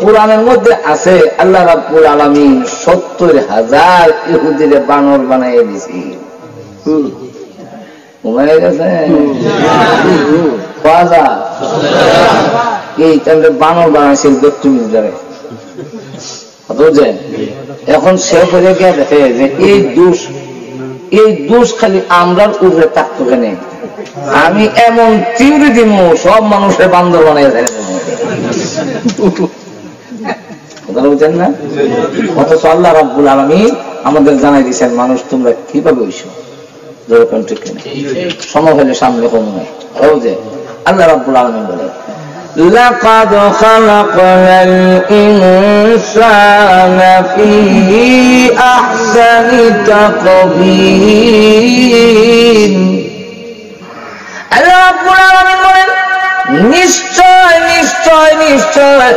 কোরআনের মধ্যে আছে আল্লাহ রাব্বুল আলামিন 70,000 ইহুদিরে বানর বানাইয়া দিছি। ঘুমাই গেছে এই তাহলে বানর বানাইছিল দক্ষিণে। এখন সে করে গিয়ে দেখে যে এই দোষ খালি আমরার উপরে থাকতো কেন? আমি এমন থিওরি দিব সব মানুষের বান্দর বানাই দেয়, কথা বুঝছেন না? অথচ আল্লাহ রাব্বুল আলামিন আমাদের জানাই দিয়েছেন মানুষ তোমরা কিভাবে হইছো, যেরকম ঠিক কিনা। সময় হলে সামনে কম নয়। আল্লাহ রাব্বুল আলামিন বলে লাকাদ খালাকনাল ইনসানা ফি আহসানি তাকবীর। আল্লাহ রাব্বুল আলামিন বলেন নিশ্চয় নিশ্চয় নিশ্চয়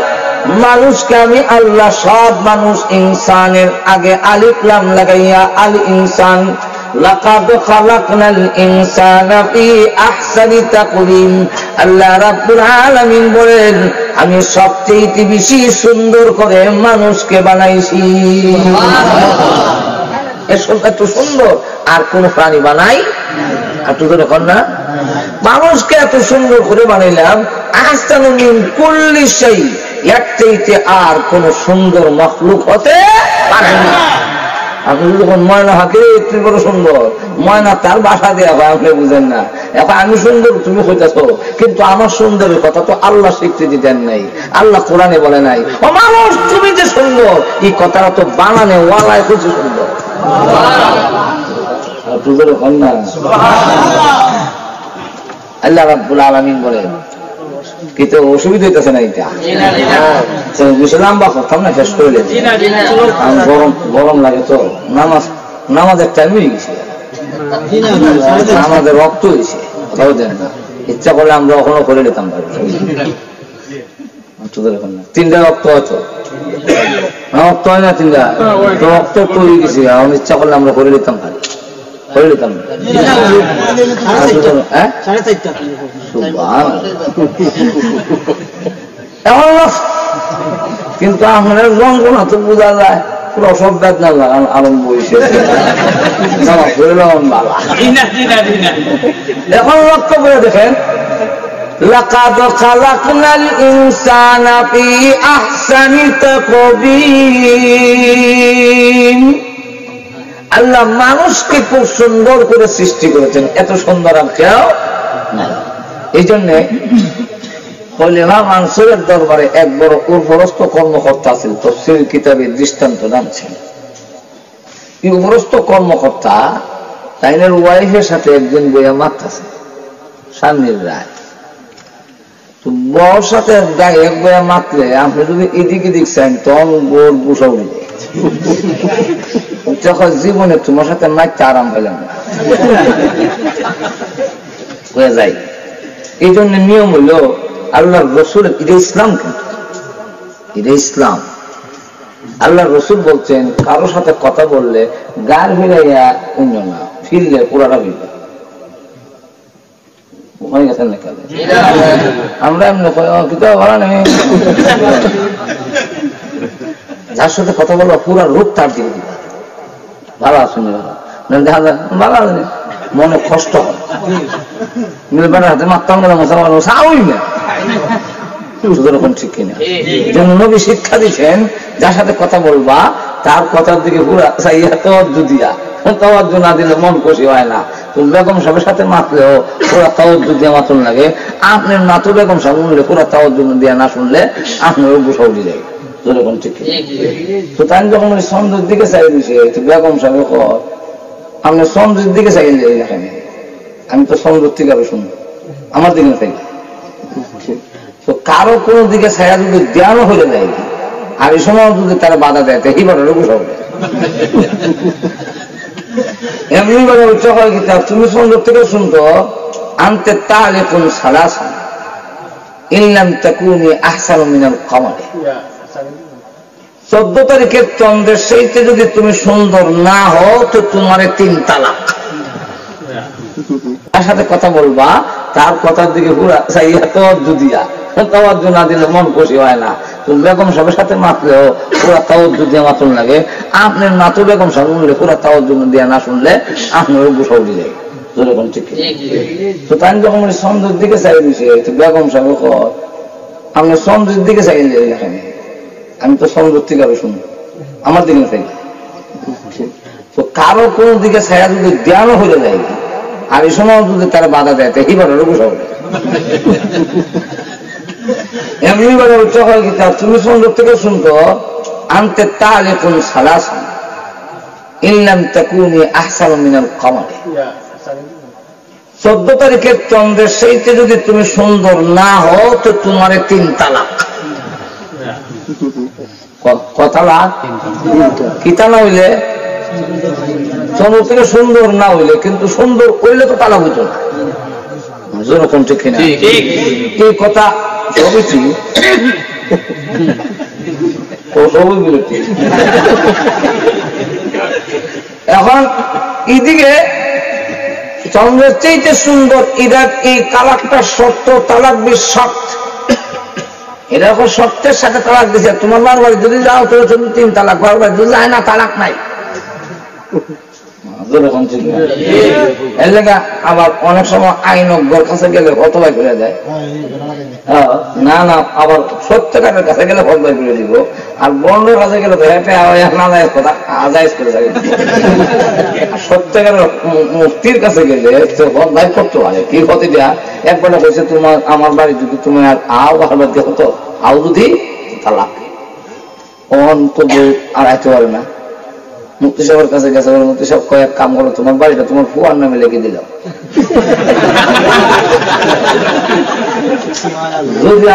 মানুষকে আমি আল্লাহ সব মানুষ ইনসানের আগে আলিফ লাম লাগাইয়া আল ইনসান লাকাদ খালাকনাল ইনসানা ফি আহসানি তাকওয়িম। আল্লাহ রাব্বুল আলামিন বলেন আমি সবচেয়ে বেশি সুন্দর করে মানুষকে বানাইছি। এত সুন্দর আর কোন প্রাণী বানাই? একটু তো দেখুন না, মানুষকে এত সুন্দর করে বানাইলাম। আহসানু মিন কুল্লি শাই, এর চাইতে আর কোন সুন্দর মাখলুক হতে পারে না। আপনি যখন ময়না হাতে তুই বড় সুন্দর, ময়না তার বাসা দেওয়া হয়, আপনি বুঝেন না। এখন আমি সুন্দর তুমি হইতেছ, কিন্তু আমার সুন্দরের কথা তো আল্লাহ স্বীকৃতি দেন নাই, আল্লাহ কোরআনে বলে নাই ও মানুষ তুমি যে সুন্দর। এই কথাটা তো বানানে ওয়ালায় হচ্ছে সুন্দর। আল্লাহ রাব্বুল আলামিন বলে কিন্তু অসুবিধা হইতেছে না এটা লম্বা করতাম না, শেষ করে গরম গরম লাগে তো। নামাজের টাইম হয়ে গেছে, আমাদের রক্ত হয়েছে, ইচ্ছা করলে আমরা এখনো করে নিতাম। 3টা রক্ত হয়তো রক্ত হয় না, 3টা রক্ত তৈরি গেছে, এখন ইচ্ছা করলে আমরা করে নিতাম, করে নিতাম। কিন্তু আমাদের যন্ত্রণা তো বোঝা যায়, পুরো সব বেদনা লাগান আরম্ভ হয়েছে। এখন লক্ষ্য করে দেখেন লাকাদ খালাকনাল ইনসানা ফি আহসানি তাকওয়িম। আল্লাহ মানুষকে খুব সুন্দর করে সৃষ্টি করেছেন, এত সুন্দর আর কেউ নাই। এই জন্য খলিফা মানসুরের দরবারে এক বড় উপরস্থ কর্মকর্তা ছিল, তাফসীর কিতাবে দৃষ্টান্ত জানছেন। এই উপরস্থ কর্মকর্তা তাইনের ওয়াইফের সাথে একদিন বইয়া মারতেছে, স্বামীর রায়। তো বউর সাথে গায়ে এক বইয়া মাত্রে আপনি যদি এদিক এদিক চান তখন বোর বুসা উঠে যায়। যখন জীবনে তোমার সাথে মারতে আরাম পেলাম না হয়ে যায়। এই জন্য নিয়ম হইল আল্লাহ রসুলের, এটা ইসলাম, কিন্তু এটা ইসলাম। আল্লাহ রসুল বলছেন কারো সাথে কথা বললে গার ফিরাইয়া অন্য না, ফিরলে পুরাটা ফিরবে। আমরা এমনি ভালো নেই, যার সাথে কথা বলবো পুরা রূপ তার দিকে দিবা, ভালো আসুন দেখা যায় ভালো আছে, মনে কষ্ট হয়। হাতে মারতাম না, সাউই না, ঠিক কিনা? নবী শিক্ষা দিচ্ছেন যার সাথে কথা বলবা তার কথার দিকে পুরা চাইয়া তওয়াজ্জু দিয়া, তওয়াজ্জু না দিলে মন খুশি হয় না। তুমি বেগম সাহেবের সাথে মাতলেও পুরা তওয়াজ্জু দিয়ে মাতুন লাগে, আপনার মাতু বেগম সাহেব শুনলে পুরা তওয়াজ্জু দিয়া না শুনলে আপনারও গুসা উঠে যায়। যেরকম ঠিক তো তাই যখন ওই চন্দ্রের দিকে চাই দিছে, বেগম সাহেব আপনি চন্দ্রের দিকে চাইলে এখানে, আমি তো চন্দ্রের থেকে আরো শুনবো, আমার দিকে চাই। তো কারো কোনো দিকে ছায়া যদি দেওয়ানো হয়ে যায় আর এই সময় যদি তারা বাধা দেয় এইবারেরও গুসা উঠে। এমনি ভাবে উচ্চ হয় কি তুমি চন্দ্র থেকে শুনতো আনতে তাহলে কোন সালাসা ইল্লাম তাকুনি আহসানু মিনাল কমারে। 14 তারিখের চন্দ্রের সেইতে যদি তুমি সুন্দর না হও তো তোমার 3 তালাক। তার সাথে কথা বলবা তার কথার দিকে পুরা চাইয়া তওয়াজ্জু দিয়া, তওয়াজ্জু না দিলে মন খুশি হয় না। তুমি বেগম সাহেবের সাথে মাতলেও পুরা তওয়াজ্জু দিয়ে মাতুন লাগে, আপনার মাতু বেগম সাহেব শুনলে পুরা তওয়াজ্জু দিয়া না শুনলে আপনারও গুসা উঠে যায়। যেরকম ঠিক তো তাই যখন চন্দ্রের দিকে চাই দিছে, বেগম সাহেব আপনি চন্দ্রের দিকে চাইলে এখানে, আমি তো চন্দ্রের থেকে আরো শুনবো, আমার দিকে চাই। তো কারো কোন দিকে ছায়া যদি দেওয়ানো হয়ে যায় আর এই সময় যদি তারা বাধা দেয় এইবারেরও গুসা উঠে। এমনি ভাবে উচ্চ হয় কি তুমি চন্দ্র থেকে শুনতো আনতে তাহলে কোন সালাসা ইল্লাম তাকুনি আহসানু মিনাল কমারে। 14 তারিখের চন্দ্রের সেইতে যদি তুমি সুন্দর না হও তো তোমার 3 তালাক। কথা লাগ কিতা না হইলে চন্দ্র থেকে সুন্দর না হইলে, কিন্তু সুন্দর হইলে তো তালাক হইতো না। যেরকম ঠিক কিনা? এই কথা সবই ঠিক, সবই বিরক্তি। এখন এদিকে চন্দ্রের চাইতে সুন্দর ইরাক এই তালাকটা শর্ত, তালাক বিশ শর্ত। এরকম শর্তের সাথে তালাক দিছে, তোমার মার বাড়ি যদি যাও তো 3 তালাক, বাবার বাড়ি যদি যায় না তালাক নাই। এর লেগে আবার অনেক সময় আইনজ্ঞর কাছে গেলে অতবাই করে দেয়, না না আবার সত্যকারের কাছে গেলে ফতবাই করে দিব, আর বর্ণের কাছে গেলে তো হেঁটে না কথা আজাইজ করে থাকে। সত্যকারের মুফতির কাছে গেলে তো ফতবাই করতে পারে। কি ক্ষতি দেয়া একবার হয়েছে তোমার আমার বাড়ি যদি তুমি আর আও বারবার দেখো তো আও যদি তালাক অন্তত আর আইতে পারে না। মুক্তি সাহেবের কাছে গেছে, মুক্তি সাহেব কয়েক কাম করো, তোমার বাড়িটা তোমার ফুয়ার নামে লিখে দিল। যদি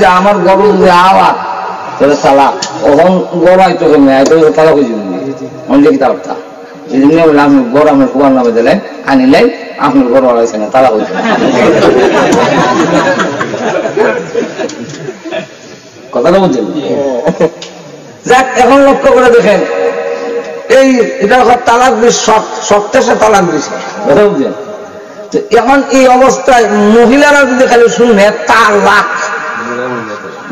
যে আমার গরু যদি আওয়া তাহলে তালাক, ওখান গরু আইতো কেমনি আইতো তালাক হয়ে যাবে, আমি লিখি তালাকটা। এই জন্য আমি গরু আমার ফুয়ার নামে দিলেন, আনিলেন, আপনার গরু আড়াইছে না, তালাক হয়েছে না। কথাটা বুঝছেন? যাক, এখন লক্ষ্য করে দেখেন এই এটা তালাক দিস, শর্তের সাথে তালাক দিছে, কথা বুঝছেন? এখন এই অবস্থায় মহিলারা যদি খালি শুনে তালাক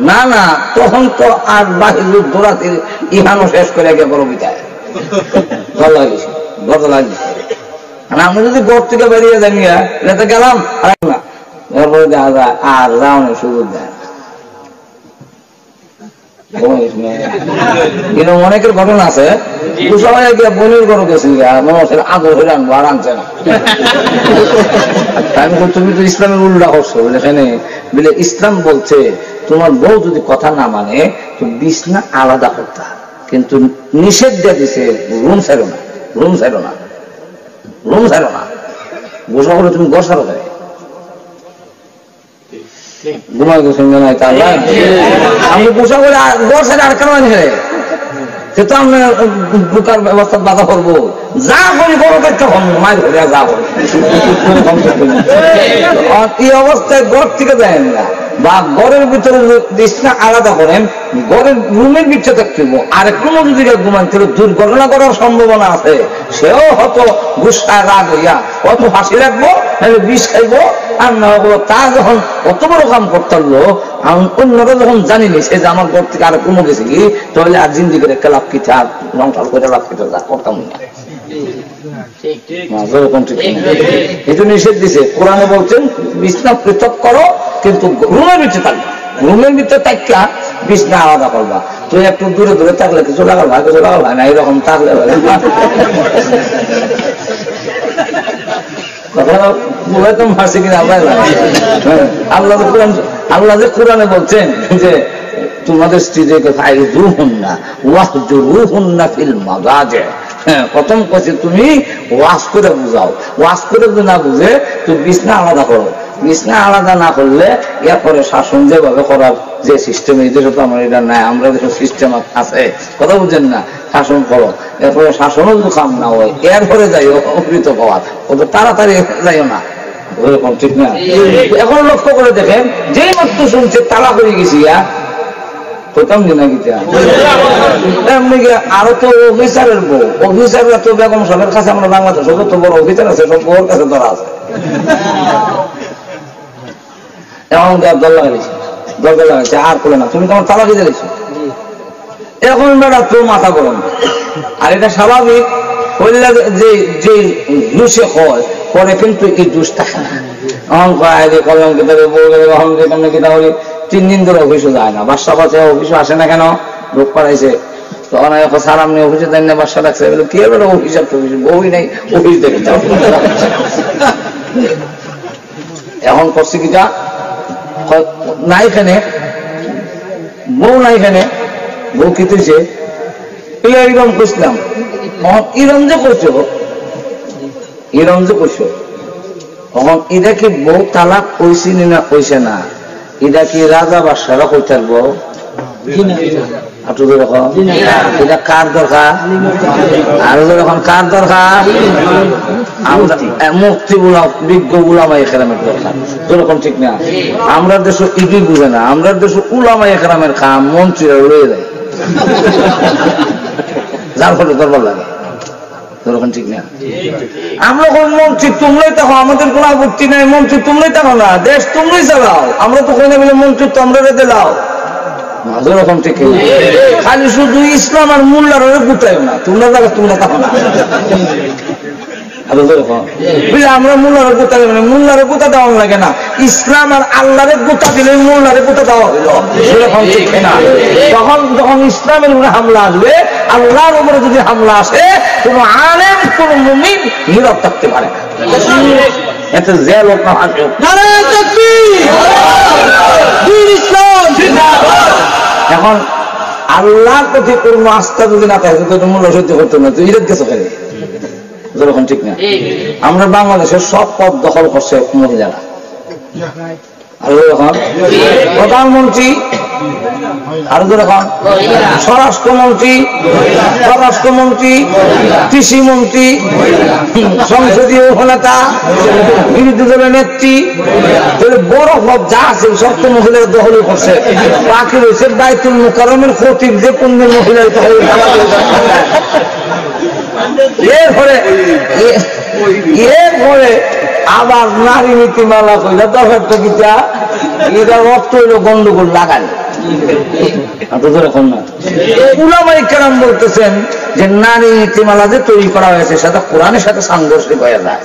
না না, তখন তো আর বাহির দৌড়াতে ইহানো শেষ করে গিয়ে বড় বিদায় ভালো লাগিয়েছে, গত লাগিয়েছে। আমি যদি গড় থেকে বেরিয়ে যাই তো গেলাম না, এরপরে দেখা যায় আর যাওয়ানোর সুযোগ দেয় না। কিন্তু অনেকের ঘটনা আছে সবাই বোনের ঘর গেছি মনে হচ্ছে আদর হয়ে আনবো আর আনছে না। আমি তুমি তো ইসলামের উল্লাহ করছো এখানে বলে ইসলাম বলছে তোমার বউ যদি কথা না মানে তো বিছনা আলাদা করতে, কিন্তু নিষেধ দিয়ে দিছে রুম ছাড়ো না, রুম ছাড়ো না, রুম ছাড়ো না, গোসা করে তুমি ঘর ছাড়ো দেয় ঘুমাই গোসল নাই তার আমি গোসা করে ঘর ছাড়ে আর কেন ছেড়ে সে তো আমরা ঢুকার ব্যবস্থা বাধা করবো, যা করি বড় তখন মায়ের ঘরে যা করি এই অবস্থায় ঘর থেকে দেয় না বা ঘরের ভিতরে বিছনা আলাদা করেন, ঘরের রুমের ভিতরে থাকতে আরেক রুমে যদি ঘুমান তাহলে দুর্ঘটনা করার সম্ভাবনা আছে। সেও হয়তো গুসায় রাগ হইয়া অত হাসি রাখবো, বিষ খাইবো আর না হবো। তা যখন অত বড় কাম করতে পারলো অন্যরা যখন জানিনি সে যে আমার ঘর থেকে আরেক রুমে গেছে কি, তাহলে আর জিন্দিগির একটা লাভ কিতে আর সংসার করে লাভ কিতে যা করতাম না। এই জন্য নিষেধ দিছে, কোরআনে বলছেন বিছনা পৃথক করো কিন্তু রুমের ভিতরে থাকবে, রুমের ভিতরে থাকা বিছনা আলাদা করবা। তুই একটু দূরে দূরে থাকলে কিছু লাগাল ভাই, কিছু লাগাল ভাই না, এরকম থাকলে আল্লাহ যে কোরআনে বলছেন যে তোমাদের স্ত্রীদেরকে প্রথম কাছে তুমি ওয়াজ করে বুঝাও, ওয়াজ করে যদি না বুঝে তুমি বিছনা আলাদা করো। বিছনা আলাদা না করলে এরপরে শাসন যেভাবে করার যে সিস্টেম, এই দেশে তো আমার এটা নাই, আমরা দেশে সিস্টেম আছে, কথা বুঝছেন না, শাসন করো। এরপরে শাসনও যদি কাম না হয় এরপরে যাইও অকৃত পাওয়ার, কত তাড়াতাড়ি যাইও না, ওরকম ঠিক না। এখন লক্ষ্য করে দেখেন যেই মাত্র শুনছে তালা হয়ে গেছি প্রথম দিন আরো তো অফিসারের বউ, অফিসাররা তো বেগম সবের কাছে আমরা বাংলাদেশ তো বড় অফিসার আছে, সব বউর কাছে ধরা আছে। এখন দল লাগাইছে, দরজা লাগাইছে আর করে না, তুমি তোমার তালা দিয়ে দিয়েছো। এখন বেড়া তোর মাথা গরম, আর এটা স্বাভাবিক হইলে যে যে জুসে হয় পরে কিন্তু এই জুস থাকে না। কলম কিতাবে বউ কিতাব 3 দিন ধরে অফিসও যায় না, বাসা পাচ্ছে অফিসও আসে না কেন, লোক পাঠাইছে। তখন স্যার আপনি অফিসে যাই না, বাসা রাখছে, কি হবে অফিস আর অফিস, বউই নাই, অফিস দেখে যাও। এখন করছে কিটা নাই এখানে, বউ নাই এখানে, বউ কি তুইছে এরম করছিলাম। ইরম যে করছো, ইরম যে করছো, তখন এটা কি বউ তালাক কইছি না কইছে না, এটা কি রাজা বাদশারা কইতে পারবো? এটা কার দরকার? আর যখন কার দরকার? মুক্তি গুলা বিজ্ঞ উলামা ইকরামের দরকার, যেরকম ঠিক না। আমরা দেশ ইডি বুঝে না, আমরা দেশ উলামা ইকরামের কাম মন্ত্রীরা লয়ে যায়, যার ফলে দরবার লাগে, যেরকম ঠিক না। আমরা কোন মন্ত্রী তোমরাই থাকো, আমাদের কোন আপত্তি নাই, মন্ত্রী তোমরাই থাকো না, দেশ তোমরাই চালাও, আমরা তো কোন বলে মন্ত্রী তোমরা রেখে দাও, যেরকম ঠিক। খালি শুধু ইসলাম আর মোল্লার গুটাই না, তোমরা থাকো, তোমরা থাকো না। আমরা মোল্লারে গোতা দেব না, মোল্লারে গোতা দেওয়া লাগে না, ইসলাম আর আল্লাহরে গোতা দিলে মোল্লারে গোতা দেওয়া হইল, সেরকম ঠিক না। তখন যখন ইসলামের উপরে হামলা আসবে, আল্লাহর উপরে যদি হামলা আসে, কোন আলেম কোন মুমিন নীরব থাকতে পারে না, এতে যে লোক না আসবে। এখন আল্লাহর প্রতি পূর্ণ আস্থা যদি না থাকে তো মূল্য সহ্য করতে না, তুই ইরাদ গেছো কেন, যেরকম ঠিক না। আমরা বাংলাদেশের সব পদ দখল করছে মহিলারা, প্রধানমন্ত্রী আর যখন স্বরাষ্ট্রমন্ত্রী, স্বরাষ্ট্রমন্ত্রী, কৃষি মন্ত্রী, সংসদীয় নেতা, বিরোধী দলের নেত্রী, বড় পদ যা আছে সব তো মহিলারা দখল করছে। বাকি রয়েছে বাইতুল মুকাররমের খতিব, যে কোন মহিলার দখল। এরপরে আবার নারী নীতিমালা কইলা দরকার তো কিটা, এটা রক্ত হইল গন্ডগোল লাগাল। উলামায়ে কেরাম বলতেছেন যে নারী নীতিমালা যে তৈরি করা হয়েছে সেটা কোরআনের সাথে সাংঘর্ষিক হয়ে যায়।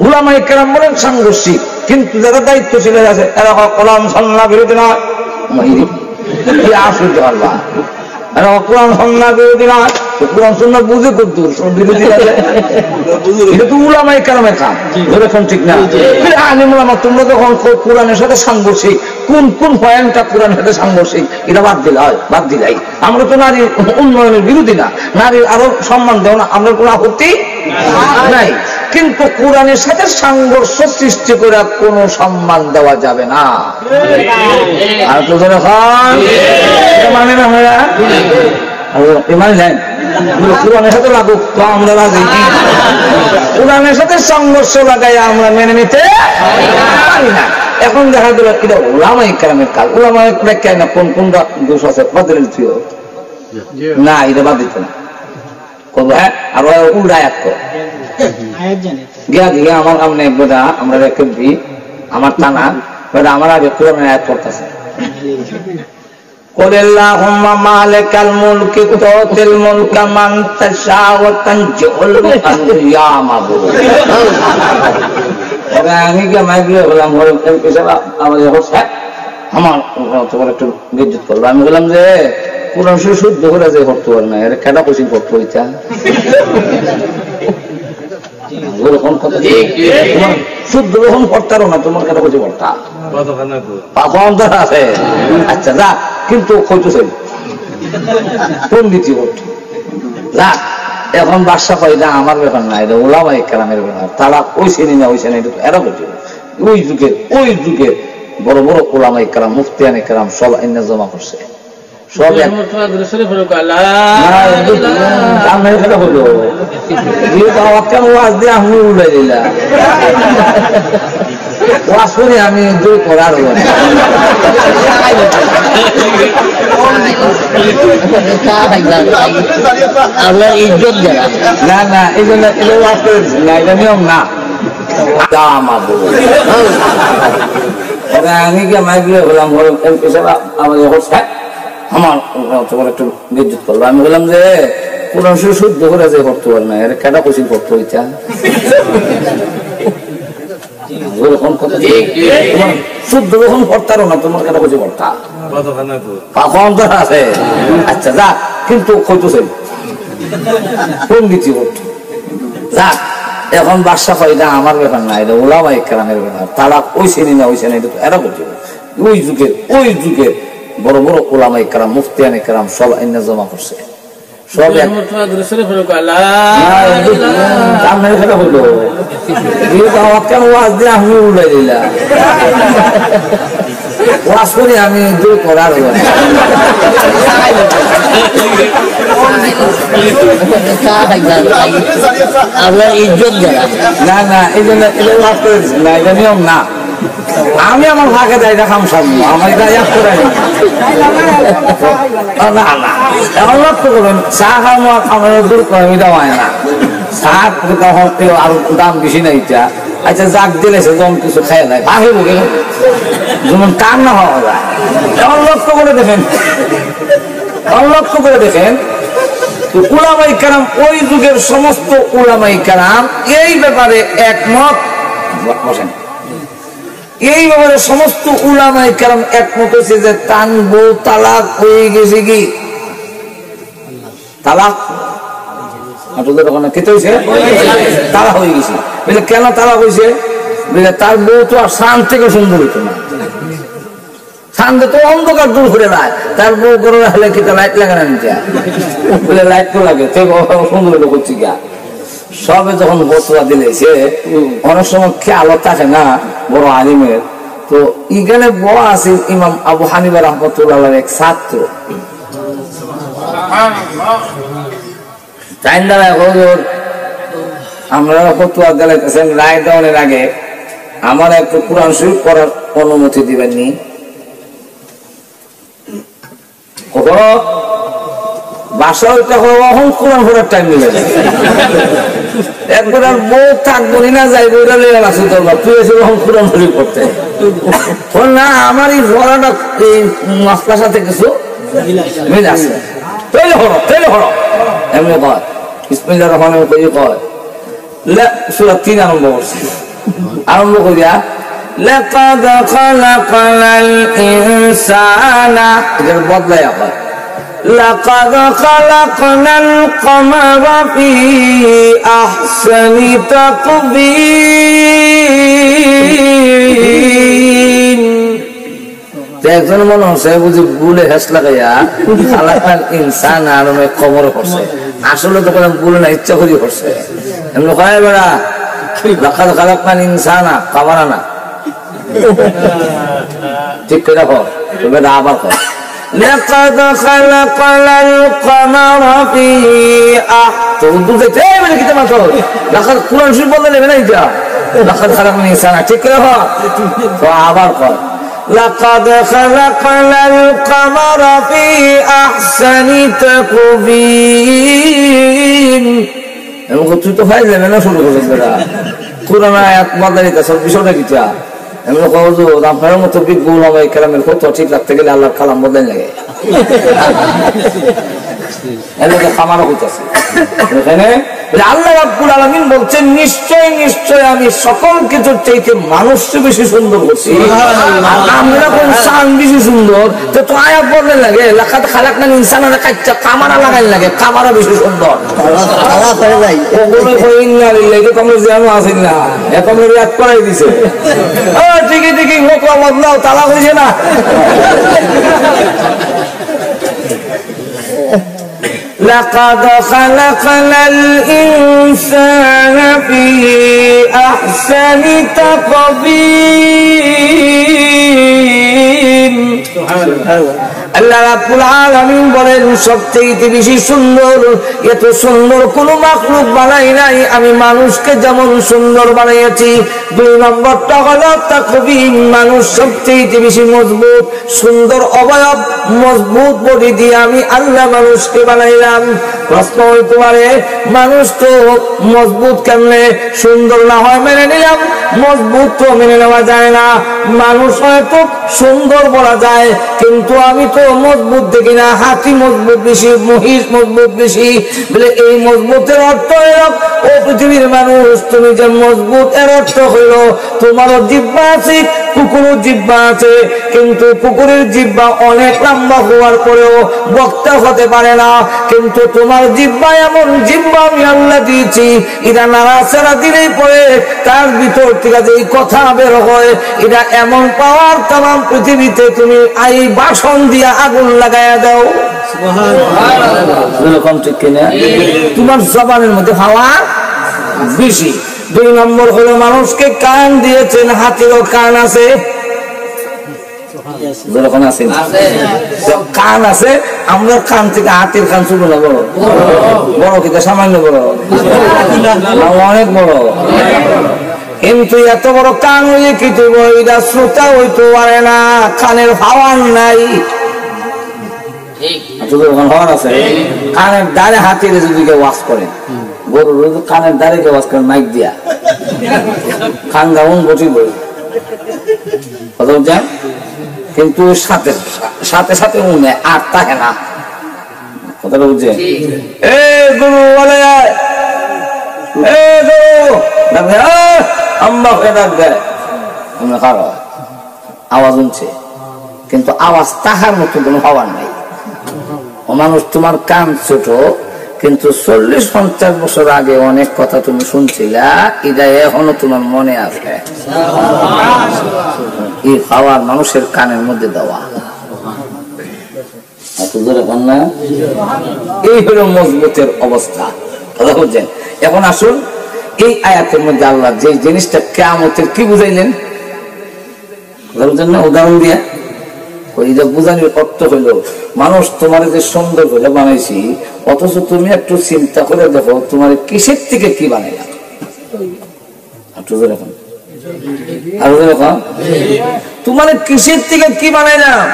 উলামায়ে কেরাম বলেন সাংঘর্ষিক, কিন্তু যারা দায়িত্বশীল আছে এরা কোরআন সুন্নাহ বিরোধী নয়। কি আসতে পারবা কোরআন সন্না বিরোধী না কোরআন সন্না বুঝে করতো বিরোধী এটা তো উলামায়ে কেরামের কাম এখন ঠিক না আলিম উলামা তোমরা যখন কোরআনের সাথে সাংঘর্ষিক কোন কোন পয়েন্টটা কোরআনের সাথে সাংঘর্ষিক এটা বাদ দিলে হয় বাদ দিলাই আমরা তো নারী উন্নয়নের বিরোধী না নারীর আরো সম্মান দেও না আমরা কোনো আপত্তি নাই কিন্তু কোরআনের সাথে সংঘর্ষ সৃষ্টি করে কোনো সম্মান দেওয়া যাবে না আর তো ধরে মানে না ভাইয়া মানে নেন কোরআনের সাথে লাগুক তো আমরা রাজি কোরআনের সাথে সংঘর্ষ লাগাই আমরা মেনে নিতে পারি না এখন দেখা গেল এটা উলামায়ে কেরামের কাজ উলামায়ে ব্যাখ্যায় না কোন কোনটা দোষ আছে বাদ দিলেন না এটা বাদ দিত না করবো হ্যাঁ আর উল্টা আয়াত কর গিয়া দিয়ে আমার সামনে বেদা আমরা রেখে আমার টানা বেদা আমার আগে কোরআনের আয়াত করতেছে قل اللهم مالك الملك تؤتي الملك من تشاء وتنزع الملك يا معبود আমি কি মাইগ্রে বললাম আমাদের হোসে আমার তোমার একটু বিদ্যুৎ করলো আমি বললাম যে কোরআন শুদ্ধ করে যে পড়তে পারে না এর কেটা কোচিং পড়তে হইতা শুদ্ধ যখন পড়তারো না তোমার কেটা কোচিং পড়তা আছে আচ্ছা যা কিন্তু হইতেছে পন্ডিতি যা এখন বাদশা পাই না আমার ব্যাপার না এটা উলামায়ে কেরামের ব্যাপার তারা ওইছে না ওইছে না এটা এরা বলছে ওই যুগে বড় বড় উলামায়ে কেরাম মুফতিয়ানে কেরাম সব আইনা জমা করছে সব আমি দুই করার ইজ্জত না না এই জন্য এটা নিয়ম না আমি কি মাইগ্রে বললাম আমাদের হোসে আমার তোমার একটু বিদ্যুৎ করলো আমি বললাম যে কোরআন শুদ্ধ করে যে পড়তে পারে না এর কেটা কোচিং পড়তে হইতা শুদ্ধ যখন পড়তারো না তোমার কেটা কোচিং পড়তা আছে আচ্ছা যা কিন্তু হইতেছে পন্ডিতি যা এখন বাদশা পাই না আমার ব্যাপার না এটা উলামায়ে কেরামের ব্যাপার তারা ওইছে না ওইছে না এটা এরা বলছে ওই যুগে বড় বড় উলামায়ে কেরাম মুফতিয়ানে কেরাম সব আইনা জমা করছে সব আমি উল্লাই দিলাম ওয়াজ করি আমি দূর করার আপনার ইজ্জত না না এই জন্য ওয়াজ করে না এটা নিয়ম না আমি আমার ভাগে যাই দেখাম সামনে আমার না না এখন লক্ষ্য করবেন চা খাওয়া খাবার দূর করে এটা হয় না চা আরো দাম বেশি নাই আচ্ছা যাক দিলেছে যেমন কিছু খাই নাই ভাগে বুকে যেমন কাম না হওয়া যায় এখন লক্ষ্য করে দেখেন উলামায়ে কেরাম ওই যুগের সমস্ত উলামায়ে কেরাম এই ব্যাপারে একমত বসেন এই ব্যাপারে সমস্ত উলামায়ে কেরাম একমত হয়েছে যে বউ তালাক হয়ে গেছে কি তালাক তারা হয়ে গেছে কেন তারা হয়েছে তার বউ তো আর শান থেকে সুন্দর হইতো না শান্তে তো অন্ধকার দূর করে দেয় তার বউ করে হলে কি লাইট লাগে না বলে লাইট তো লাগে সুন্দর হইলো করছি গা সবে যখন বসরা দিলে সে অনেক সময় খেয়াল থাকে না বড় আলিমের তো এখানে বড় আছে ইমাম আবু হানিফা রাহমাতুল্লাহ এক ছাত্র আমরা ফতোয়া দিলাইতেছেন রায় দেওয়ার আগে আমার একটু কোরআন শরীফ পড়ার অনুমতি দিবেননি বাসা অহং কোরআন পড়ার টাইম মিলে যায় একবার আর বউ থাকবো না যাইবো তুই এসে অহং কোরআন শরীফ পড়তে না আমার এই পড়াটা মাসলার সাথে কিছু মিল আছে তৈরি হলো এমনি কয় বিসমিল্লাহির রহমানির রহিম কয় সূরা 3 আরম্ভ করিয়া লাকাদ খালাকাল ইনসানা এর বদলায় আবার লাকাদ খালাকনাল কমারা ফি আহসানি তাকবীর। একজন মনে হচ্ছে বুঝি বুলে হেস লাগাইয়া খালাকাল ইনসান আর কমর করছে, আসলে তো কোনো বুলে না, ইচ্ছা করি করছে। এমনি কয় বেড়া লাকাদ খালাকনাল ইনসানা কামারা না, ঠিক করে রাখো বেড়া আবার কর লাকাদ খালাকাল কমারা ফি তো বুঝতে মানে কিতে মাত্র লাকাদ কুরআন শরীফ বললে নেবে না এটা লাকাদ খালাকাল ইনসানা, ঠিক করে রাখো তো আবার কর لقد خلقنا القمر في أحسن تقويم। তুই তো ভাই যাবে না শুরু করছিস বেটা, কোরআন আয়াত বদলাইতে সব বিষয়টা কিটা এমন কবজ আপনার মতো বিজ্ঞ ওলামায়ে কেরামের কথা ঠিক রাখতে গেলে আল্লাহর কালাম বদলাই লাগে। এলাকা খামারও হইতেছে এখানে আল্লাহ রাব্বুল আলামিন বলছেন নিশ্চয় নিশ্চয় আমি সকল কিছুর চাইতে মানুষকে বেশি সুন্দর করছি। আমরা কোন সান বেশি সুন্দর তো তো আয়াত বলতে লাগে লাকাদ খালাকনাল ইনসানা কাচ্চা কামারা লাগাই লাগে, কামারা বেশি সুন্দর তালা করে যাই ওগুলো কই ইন্না লিল্লাহি তো তোমরা জানো আছেন না এখন রিয়াদ করাই দিছে। ও ঠিকই ঠিকই লোক বদলাও তালা হইছে না। لقد خلقنا الإنسان في أحسن تقويم। আল্লাহ রাব্বুল আলামিন বলেন সবচেয়ে বেশি সুন্দর, এত সুন্দর কোন মাখলুক বানাই নাই, আমি মানুষকে যেমন সুন্দর বানাইছি। 2 নম্বরটা হলো তাকবীর, মানুষ সবচেয়ে বেশি মজবুত, সুন্দর অবয়ব মজবুত বডি দিয়ে আমি আল্লাহ মানুষকে বানাইলাম। প্রশ্ন হইতে পারে মানুষ তো মজবুত কেমনে, সুন্দর না হয় মেনে নিলাম, মজবুত তো মেনে নেওয়া যায় না। মানুষ হয়তো সুন্দর বলা যায় কিন্তু আমি তো মজবুত দেখি না, হাতি মজবুত বেশি, মহিষ মজবুত বেশি বলে এই মজবুতের অর্থ হইল ও পৃথিবীর মানুষ তুমি যে মজবুত এর অর্থ হইল তোমারও জিহ্বা আছে, কুকুরের জিহ্বা আছে, কিন্তু কুকুরের জিহ্বা অনেক লম্বা হওয়ার পরেও বক্তা হতে পারে না, কিন্তু তোমার জিহ্বা এমন জিহ্বা আমি আল্লাহ দিয়েছি এটা নাড়াচাড়া দিলেই পরে তার ভিতর থেকে যে কথা বের হয় এটা এমন পাওয়ার তাম পৃথিবীতে তুমি এই বাসন দিয়া আগুন লাগাইয়া দাও ঠিক কিনা, তোমার জবানের মধ্যে হাওয়া বেশি। 2 নম্বর হলো মানুষকে কান দিয়েছেন, হাতিরও কান আছে, কান আছে, আমরা কান থেকে হাতির কান ছোট না বড়, বড় কিন্তু সামান্য বড়, অনেক বড়, কিন্তু এত বড় কান হইলে কি করবো, এটা শ্রোতা হইতে পারে না, কানের হাওয়ার নাই। হওয়ার আছে কানের দ্বারে হাতির যদি কেউ ওয়াজ করে, গরুর কানের দ্বারে কেউ ওয়াজ করে মাইক দিয়া কান গাউন বসি বই কথা বলছেন, কিন্তু সাথে সাথে সাথে উনে আর থাকে না, কথাটা বুঝছে। এ গুরু বলে এ গুরু ডাকবে, আম্মা হয়ে ডাকবে, আওয়াজ উঠছে কিন্তু আওয়াজ তাহার মতো কোনো হওয়ার নাই। ও মানুষ তোমার কান ছোট কিন্তু 40-50 বছর আগে অনেক কথা তুমি শুনছিলা, এটা এখনো তোমার মনে আছে। এই পাওয়ার মানুষের কানের মধ্যে দেওয়া, এই হলো মজবুতের অবস্থা, কথা বুঝছেন। এখন আসুন এই আয়াতের মধ্যে আল্লাহ যে জিনিসটা কিয়ামতের কি বুঝাইলেন উদাহরণ দিয়া, ওইটা বুঝানোর অর্থ হইল মানুষ তোমার যে সুন্দর করে বানাইছি অথচ তুমি একটু চিন্তা করে দেখো তোমার কিসের থেকে কি বানাইলাম, তোমার কিসের থেকে কি বানাইলাম,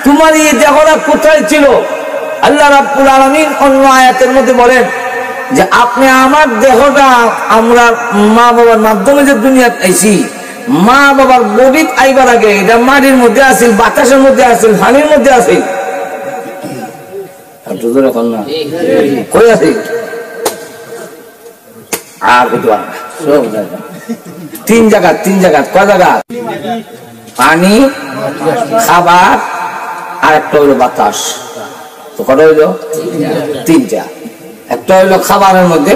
তোমার এই দেহটা কোথায় ছিল। আল্লাহ রাব্বুল আলামিন অন্য আয়াতের মধ্যে বলেন যে আপনি আমার দেহটা আমরা মা বাবার মাধ্যমে যে দুনিয়াতে আইছি, মা বাবার বডিত আইবার আগে এটা মাটির মধ্যে আছিল, বাতাসের মধ্যে আছিল, পানির মধ্যে আছিল, কই আছে আর সব জায়গা তিন জায়গা কয় জায়গা? পানি, খাবার, আর একটা হইলো বাতাস। তো কটা হইলো? তিনটা। একটা হইলো খাবারের মধ্যে,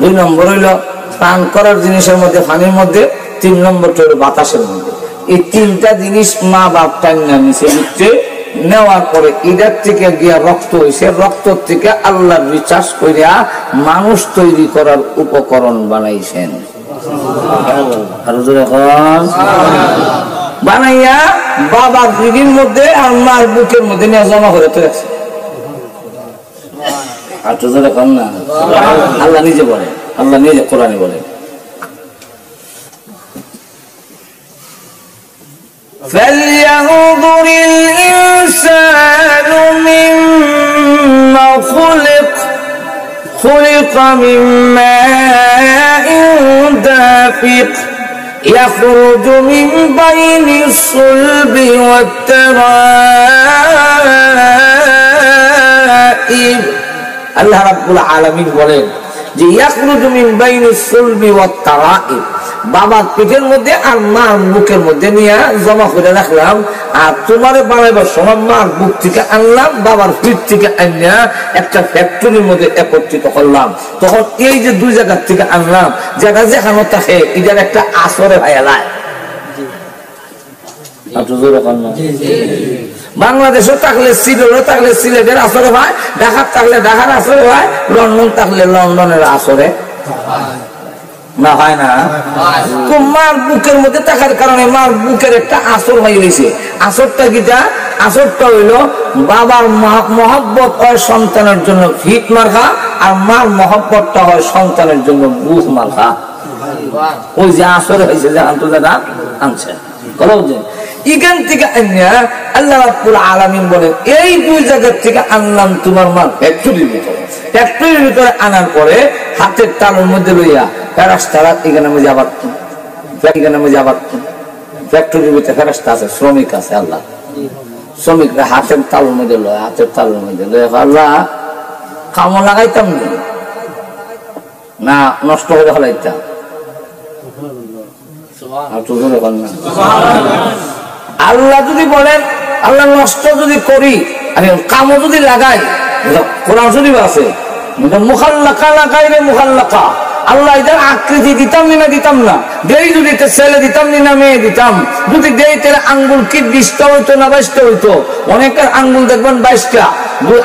2 নম্বর হইলো পান করার জিনিসের মধ্যে, পানির মধ্যে, 3 নম্বরটা হইলো বাতাসের মধ্যে। এই তিনটা জিনিস মা বাপ টাইনা নিচে নিচ্ছে, নেওয়ার পরে এটার থেকে গিয়া রক্ত হয়েছে, রক্ত থেকে আল্লাহ রিচার্জ করিয়া মানুষ তৈরি করার উপকরণ বানাইছেন। বানাইয়া বাবার দিদির মধ্যে আর মার বুকের মধ্যে নিয়ে জমা করে তো আছে। আর তো এখন না, আল্লাহ নিজে বলে, আল্লাহ নিজে কোরআনে বলে فَلْيَنظُرِ الْإِنسَانُ مِمَّا خُلِقَ مِن مَّاءٍ دَافِقٍ يَخْرُجُ مِن بَيْنِ الصُّلْبِ وَالتَّرَائِبِ আল্লাহ রাব্বুল আলামিন বলেন যে ইয়াখরুজু মিন বাইনিস সুলবি ওয়াত তারাইব, বাবার পেটের মধ্যে আর মার বুকের মধ্যে নিয়ে জমা করে রাখলাম, আর তোমার বানাইবার সময় মার বুক থেকে আনলাম, বাবার পিঠ থেকে আনিয়া একটা ফ্যাক্টরির মধ্যে একত্রিত করলাম। তখন এই যে 2 জায়গা থেকে আনলাম, যেটা যেখানে থাকে এটার একটা আসরে ভাইয়ালায়। বাংলাদেশও থাকলে সিলেটও থাকলে সিলেটের আসরে হয়, ঢাকার থাকলে ঢাকার আসরে হয়, লন্ডন থাকলে লন্ডনের আসরে না হয় না। মার বুকের মধ্যে থাকার কারণে মার বুকের একটা আসর হয়ে গেছে। আসরটা কিটা? আসরটা হইল বাবার মহব্বত হয় সন্তানের জন্য ভিট মার্কা, আর মার মহব্বতটা হয় সন্তানের জন্য বুঝ মার্কা। ওই যে আসর হয়েছে যে আন্তর্জাতিক আনছে এখান থেকে আল্লাহ রাব্বুল আলামিন বলেন এই 2 জায়গা থেকে আনলাম তোমার মা ফ্যাক্টরির ভিতরে। ফ্যাক্টরির ভিতরে আনার পরে হাতের তালুর মধ্যে লইয়া ফেরেশতারা এখানে মধ্যে আবার ফ্যাক্টরির ভিতরে ফেরেশতা আছে, শ্রমিক আছে। আল্লাহ শ্রমিকরা হাতের তালুর মধ্যে লয়, হাতের তালুর মধ্যে লয়, আল্লাহ কামো লাগাইতাম না নষ্ট করে ফেলাইতাম। আল্লাহ যদি বলেন, আল্লাহ নষ্ট যদি করি, আমি কামও যদি লাগাই, কোরআন শরীফ আছে মুখাল্লাকা লাগাই রে মুখাল্লাকা, আল্লাহ এটার আকৃতি দিতাম না দিতাম না, দেই যদি ছেলে দিতাম না মেয়ে দিতাম, যদি দেই তাহলে আঙ্গুল কি 20টা হইতো না 22টা হইতো। অনেকের আঙ্গুল দেখবেন 22টা,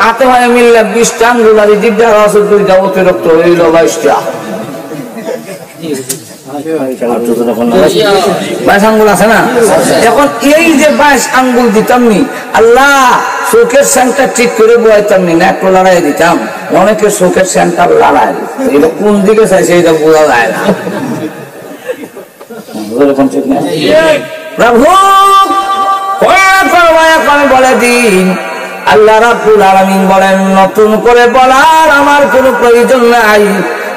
হাতে হয় মিললে 20টা আঙ্গুল, আর জিজ্ঞাসা আছে 2টা অতিরিক্ত হইল 22টা। আঙ্গুল আছে না? এখন এই যে 22 আঙ্গুল দিতাম নি, আল্লাহ চোখের সেন্টার ঠিক করে বয়াইতাম নি না, একটু লড়াই দিতাম। অনেকে চোখের সেন্টার লড়াই, এটা কোন দিকে চাইছে এটা বোঝা যায় না। প্রভু বলে দিন, আল্লাহ রাব্বুল আলামিন বলেন নতুন করে বলার আমার কোনো প্রয়োজন নাই।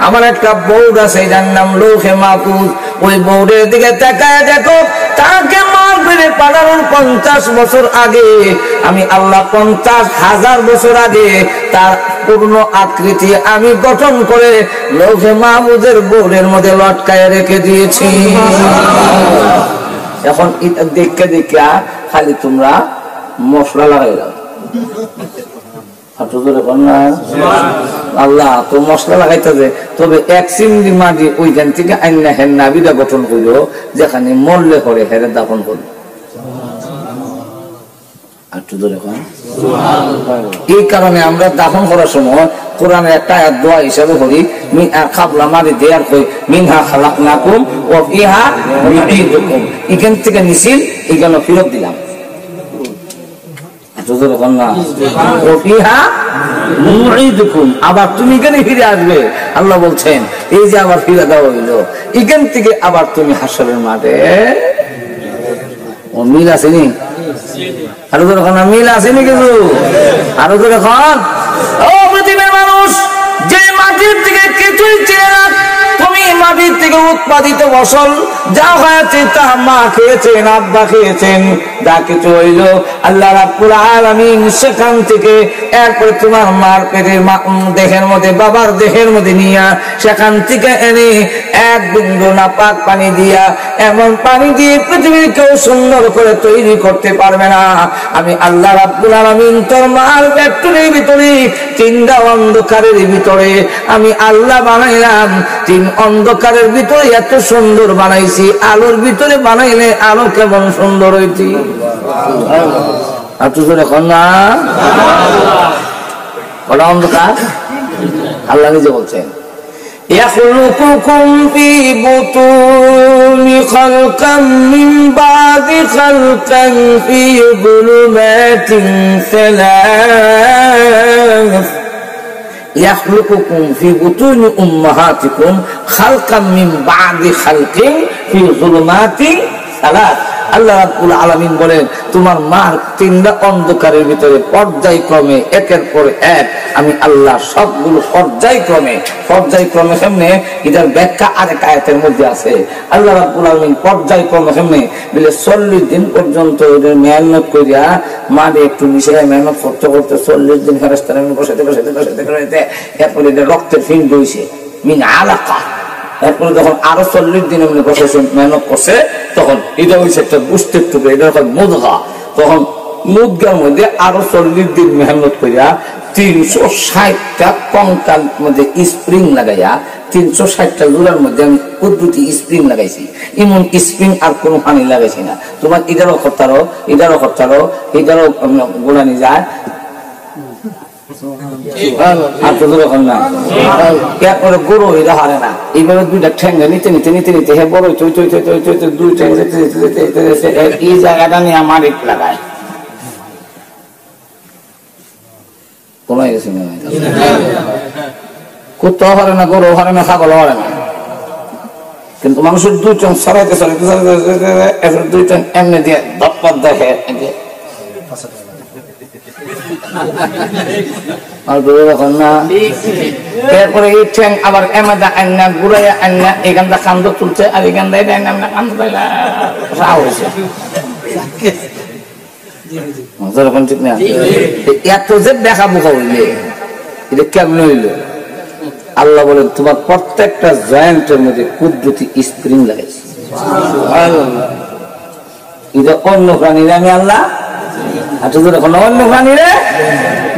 আমার একটা বোর্ড আছে, যার নাম লৌহে মাহফুজ। ওই বোর্ডের দিকে তাকায় দেখো, তাকে মাহফিলে পাঠানোর 50 বছর আগে আমি আল্লাহ 50,000 বছর আগে তার পূর্ণ আকৃতি আমি গঠন করে লৌহে মাহফুজের বোর্ডের মধ্যে লটকায় রেখে দিয়েছি। এখন এটা দেখে দেখে খালি তোমরা মশলা লাগাই দাও। আল্লাহ তো মশলা লাগাইতে, তবে 1 চিমড়ি মাটি ওইখান থেকে আইনা হেন নাবিটা গঠন করলো, যেখানে মরলে পরে হেরে দাফন করলো। এই কারণে আমরা দাফন করার সময় কোরআনের একটা দোয়া হিসাবে করি, খাবলা মারি দেয়ার কই মিনহা খালাকনাকুম ওয়া ফিহা নুঈদুকুম। এখান থেকে নিছিল, এখানে ফেরত দিলাম। আবার তুমি এখানে ফিরে আসবে। আল্লাহ বলছেন এই যে আবার ফিরে দেওয়া হইল, এখান থেকে আবার তুমি হাসরের মাঠে। মিল আসেনি? আরো তো এখন মিল আসেনি কিছু? আরো তো এখন ও পৃথিবীর মানুষ, যে মাটির থেকে কিছুই ছিল না, তুমি মাটির থেকে উৎপাদিত ফসল যা হয়েছে তা মা খেয়েছেন, আব্বা খেয়েছেন, যা কিছু হইল আল্লাহ রাব্বুল আলামিন সেখান থেকে এরপরে তোমার মার পেটের দেহের মধ্যে, বাবার দেহের মধ্যে নিয়া সেখান থেকে এনে এক বিন্দু নাপাক পানি দিয়া, এমন পানি দিয়ে পৃথিবীর কেউ সুন্দর করে তৈরি করতে পারবে না। আমি আল্লাহ রাব্বুল আলামিন তোর মার পেটের ভিতরে তিনটা অন্ধকারের ভিতরে আমি আল্লাহ বানাইলাম। তিন অন্ধকারের ভিতরে এত সুন্দর বানাইছি, আলোর ভিতরে বানাইলে আলো কেমন সুন্দর হইতি। এখন না ওটা অন্ধকার, আল্লাহ নিজে বলছেন يخلقكم في بطون خلقا من بعد خلقا في ظلمات ثلاث يخلقكم في بطون أمهاتكم خلقا من بعد خلق في ظلمات ثلاث। আল্লাহ রাব্বুল আলামিন বলেন তোমার মার তিনটা অন্ধকারের ভিতরে পর্যায়ক্রমে একের পর এক আমি আল্লাহ সবগুলো পর্যায়ক্রমে সামনে এটার ব্যাখ্যা আরেক আয়াতের মধ্যে আছে। আল্লাহ রাব্বুল আলামিন পর্যায়ক্রমে সামনে বলে 40 দিন পর্যন্ত ওদের মেহনত করিয়া মারে একটু মিশিয়ে মেহনত করতে করতে 40 দিন ফেরেশতারা বসাতে এরপরে এদের রক্তের পিণ্ড হইছে মিন আলাকা। এরপরে যখন আরো 40 দিন এমনি বসে মেহনত করছে তখন এটা হয়েছে একটা গোষ্ঠীর টুকরো, এটা এখন মুদগা। তখন মুদগার মধ্যে আরো 40 দিন মেহনত করিয়া 360টা কঙ্কাল মধ্যে স্প্রিং লাগাইয়া 360টা জোড়ার মধ্যে আমি কুদরতি স্প্রিং লাগাইছি। এমন স্প্রিং আর কোনো পানি লাগাইছি না। তোমার এটারও খরচারও এটারও গোড়ানি যায় গরু এটা হারে না। এইভাবে দুইটা ঠেঙ্গা নিতে হে বড় দুই ঠেঙ্গ এই জায়গাটা নিয়ে আমার এক লাগায় কমে গেছে। কুত্তা হারে না, গরু হারে না, ছাগল হারে না, কিন্তু মানুষের দুই ঠেঙ্গ সরাইতে দুই ঠেঙ্গ এমনি দিয়ে দপ্পার দেখে এরপরে এই ঠ্যাং আবার এমাদা আন্না ঘুরাইয়া আন্না এখানটা কান্দ তুলছে আর এখানটা কান্দ হয়েছে। ঠিক না? এত যে দেখা বোকা হইলে এটা কেমন হইল? আল্লাহ বলেন তোমার প্রত্যেকটা জয়েন্টের মধ্যে কুদরতি স্প্রিং লাগাইছে। এটা অন্য প্রাণীরা আমি আল্লাহ অন্য প্রাণীরা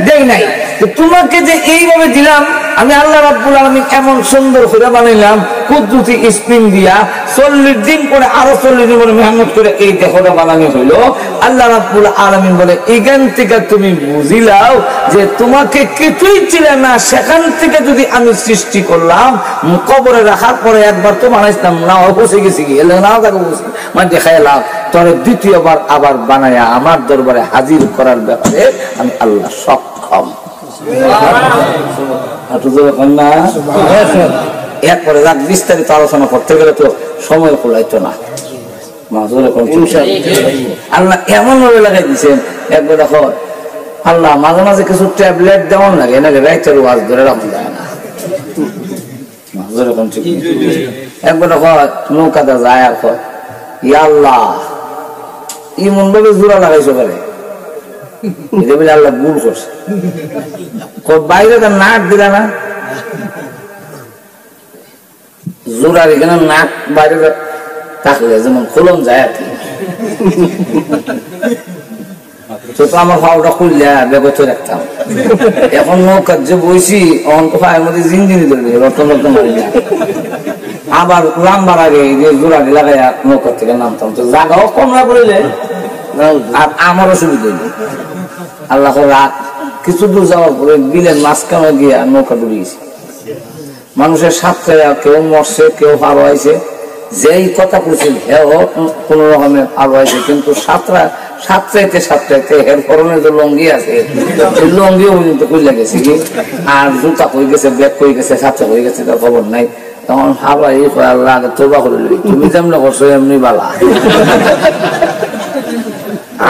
দেই নাই। তোমাকে যে এইভাবে দিলাম আমি আল্লাহ রাব্বুল আলামিন এমন সুন্দর করে বানাইলাম কুদরতি স্প্রিং দিয়া 40 দিন পরে আরো 40 দিন পরে মেহনত করে এই দেহটা বানানো হইলো। আল্লাহ রাব্বুল আলামিন বলে এখান থেকে তুমি বুঝিলাও যে তোমাকে কিছুই ছিল না, সেখান থেকে যদি আমি সৃষ্টি করলাম কবরে রাখার পরে একবার তো বানাইছিলাম না বসে গেছি কি নাও তাকে বসে মানে দেখাইলাম তোরে দ্বিতীয়বার আবার বানায়া আমার দরবারে হাজির করার ব্যাপারে আমি আল্লাহ সক্ষম। এরপরে রাত বিস্তারিত আলোচনা করতে গেলে তো সময় কুলাইতো না। আল্লাহ এমন ভাবে লাগাই দিচ্ছেন একবার দেখো আল্লাহ মাঝে মাঝে কিছু ট্যাবলেট দেওয়ার লাগে নাকি রাইতের ওয়াজ ধরে রাখা যায় না। একবার দেখো নৌকাতে যায় আর ইয়া আল্লাহ ইমন ভাবে জোড়া লাগাইছো পারে এটা বলে আল্লাহ ভুল করছে। বাইরে তার নাক দিলা না, জোড়ার এখানে নাক বাইরে থাকলে যেমন খোলন যায় আর কি। আমার ফাওটা খুললে ব্যবস্থা রাখতাম। এখন নৌকার যে বইছি অন্ত ফায়ের মধ্যে জিনজিনি ধরবে রতন মারি না। আবার লাম্বার আগে জোড়াটি লাগাইয়া নৌকার থেকে নামতাম, তো জায়গাও কম না পড়লে আর আমার অসুবিধা নেই। আল্লাহ রাত কিছু দূর যাওয়ার পরে বিলের মাঝখানে গিয়ে নৌকা ডুবে গেছে। মানুষের সাথে কেউ মরছে, কেউ ভালো হয়েছে, যেই কথা বলছেন হেও কোন রকমের ভালো হয়েছে, কিন্তু সাতটাইতে এর পরনে যে লঙ্গি আছে লঙ্গিও পর্যন্ত কইলা গেছে কি, আর জুতা হয়ে গেছে, ব্যাগ হয়ে গেছে, সাথে হয়ে গেছে, তার খবর নাই। তখন ভাবা এই আল্লাহ তোবা করে তুমি যেমন করছো এমনি বালা।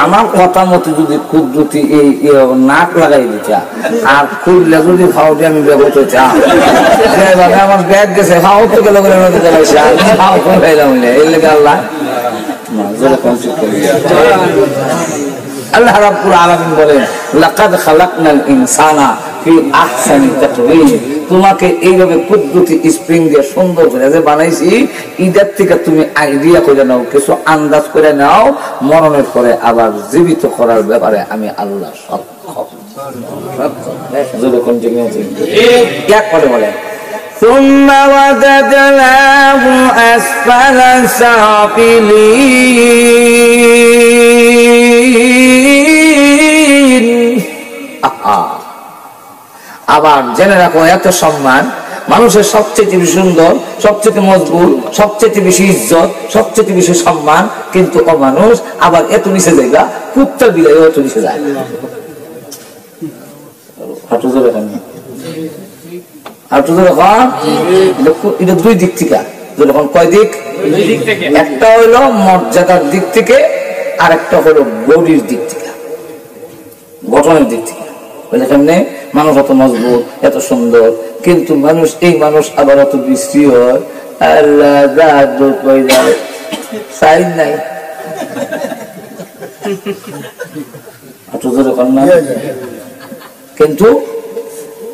আমার কথা মতো যদি কুদরতি এই নাক লাগাই দিতা আর খুললে যদি খাওয়াতে আমি বেগত আমার ব্যাগ গেছে খাওয়া তো গেল খাওয়া খাইলাম এই লেগে আল্লাহ আল্লাহ রাব্বুল আলামিন বলেন লাকাদ খালাকনাল ইনসানা ফি আহসানি তাকওয়িম, তোমাকে এইভাবে কুদরতি স্প্রিং দিয়ে সুন্দর করে যে বানাইছি, ইদার থেকে তুমি আইডিয়া করে নাও, কিছু আন্দাজ করে নাও, মরণের পরে আবার জীবিত করার ব্যাপারে আমি আল্লাহ সক্ষম। এক করে বলেন ثم وددناه أسفل سافلين। আবার জেনে রাখো এত সম্মান মানুষের সবচেয়ে বেশি সুন্দর, সবচেয়ে মজবুত, সবচেয়ে বেশি ইজ্জত, সবচেয়ে বেশি সম্মান, কিন্তু অমানুষ আবার এত নিচে জায়গা, কুত্তা বিলাই এত নিচে যায়। এটা দুই দিক থেকে, যখন কয় দিক, একটা হইলো মর্যাদার দিক থেকে আর একটা হলো বডির দিক থেকে, গঠনের দিক থেকে। এখানে মানুষ এত মজবুত, এত সুন্দর, কিন্তু মানুষ এই মানুষ আবার অত বিশ্রী হয়, সাইজ নাই। কিন্তু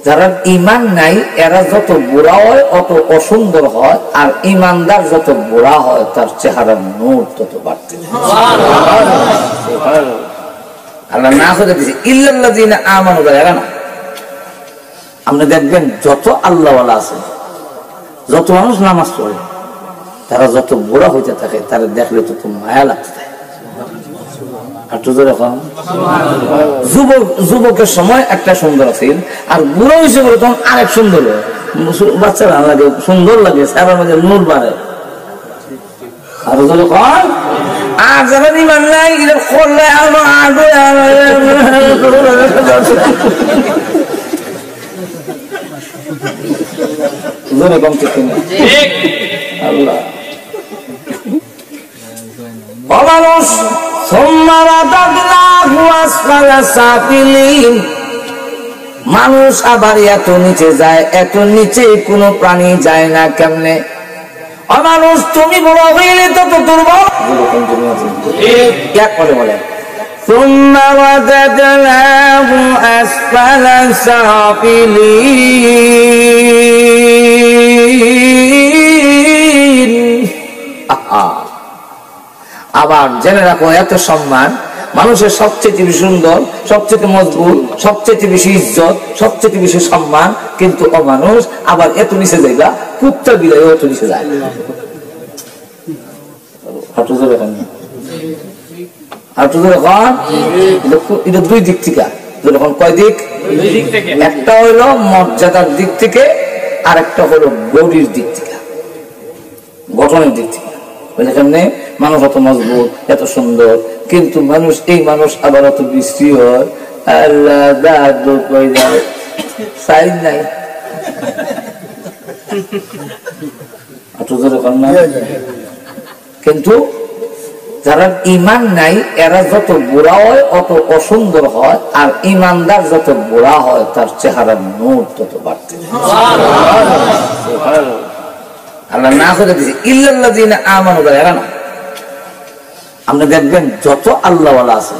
যারা ইমান নাই এরা যত বুড়া হয় অত অসুন্দর হয়, আর ইমানদার যত বুড়া হয় তার চেহারার নূর তত বাড়তে। আল্লাহ না করে দিয়েছে ইল্লাল্লাযীনা আমানু, এরা না। আপনি দেখবেন যত আল্লাহওয়ালা আছে, যত মানুষ নামাজ পড়ে, তারা যত বুড়া হইতে থাকে তারা দেখলে তত মায়া লাগতে থাকে। যুবকের সময় একটা সুন্দর আছে, আর বুড়ো হয়েছে বলে তখন আরেক সুন্দর হয়। বাচ্চারা লাগে সুন্দর লাগে, সারার মধ্যে নূর বাড়ে। আর যখন আর যারা ইমান নাই করলে আল্লাহ মানুষ আবার এত নিচে যায়, এত নিচে কোন প্রাণী যায় না কেমনে? অমানুষ তুমি বড় হইলে তত দুর্বল। এক করে বলে ثم رددناه أسفل سافلين। আবার জেনে রাখো এত সম্মান মানুষের সবচেয়ে বেশি সুন্দর, সবচেয়ে মজবুত, সবচেয়ে বেশি ইজ্জত, সবচেয়ে বেশি সম্মান, কিন্তু অমানুষ আবার এত নিচে জায়গা, কুত্তা বিলাই এত নিচে যায়। এটা দুই দিক থেকে, যখন কয় দিক, একটা হইলো মর্যাদার দিক থেকে আর একটা হলো বডির দিক থেকে, গঠনের দিক থেকে। এখানে মানুষ এত মজবুত, এত সুন্দর, কিন্তু মানুষ এই মানুষ আবার অত বিশ্রী হয়, সাইজ নাই। কিন্তু যারা ইমান নাই এরা যত বুড়া হয় অত অসুন্দর হয়, আর ইমানদার যত বুড়া হয় তার চেহারার নূর তত বাড়তে। আল্লাহ না করে দিয়েছে ইল্লাল্লাযীনা আমানু, এরা না। আপনি দেখবেন যত আল্লাহওয়ালা আছে,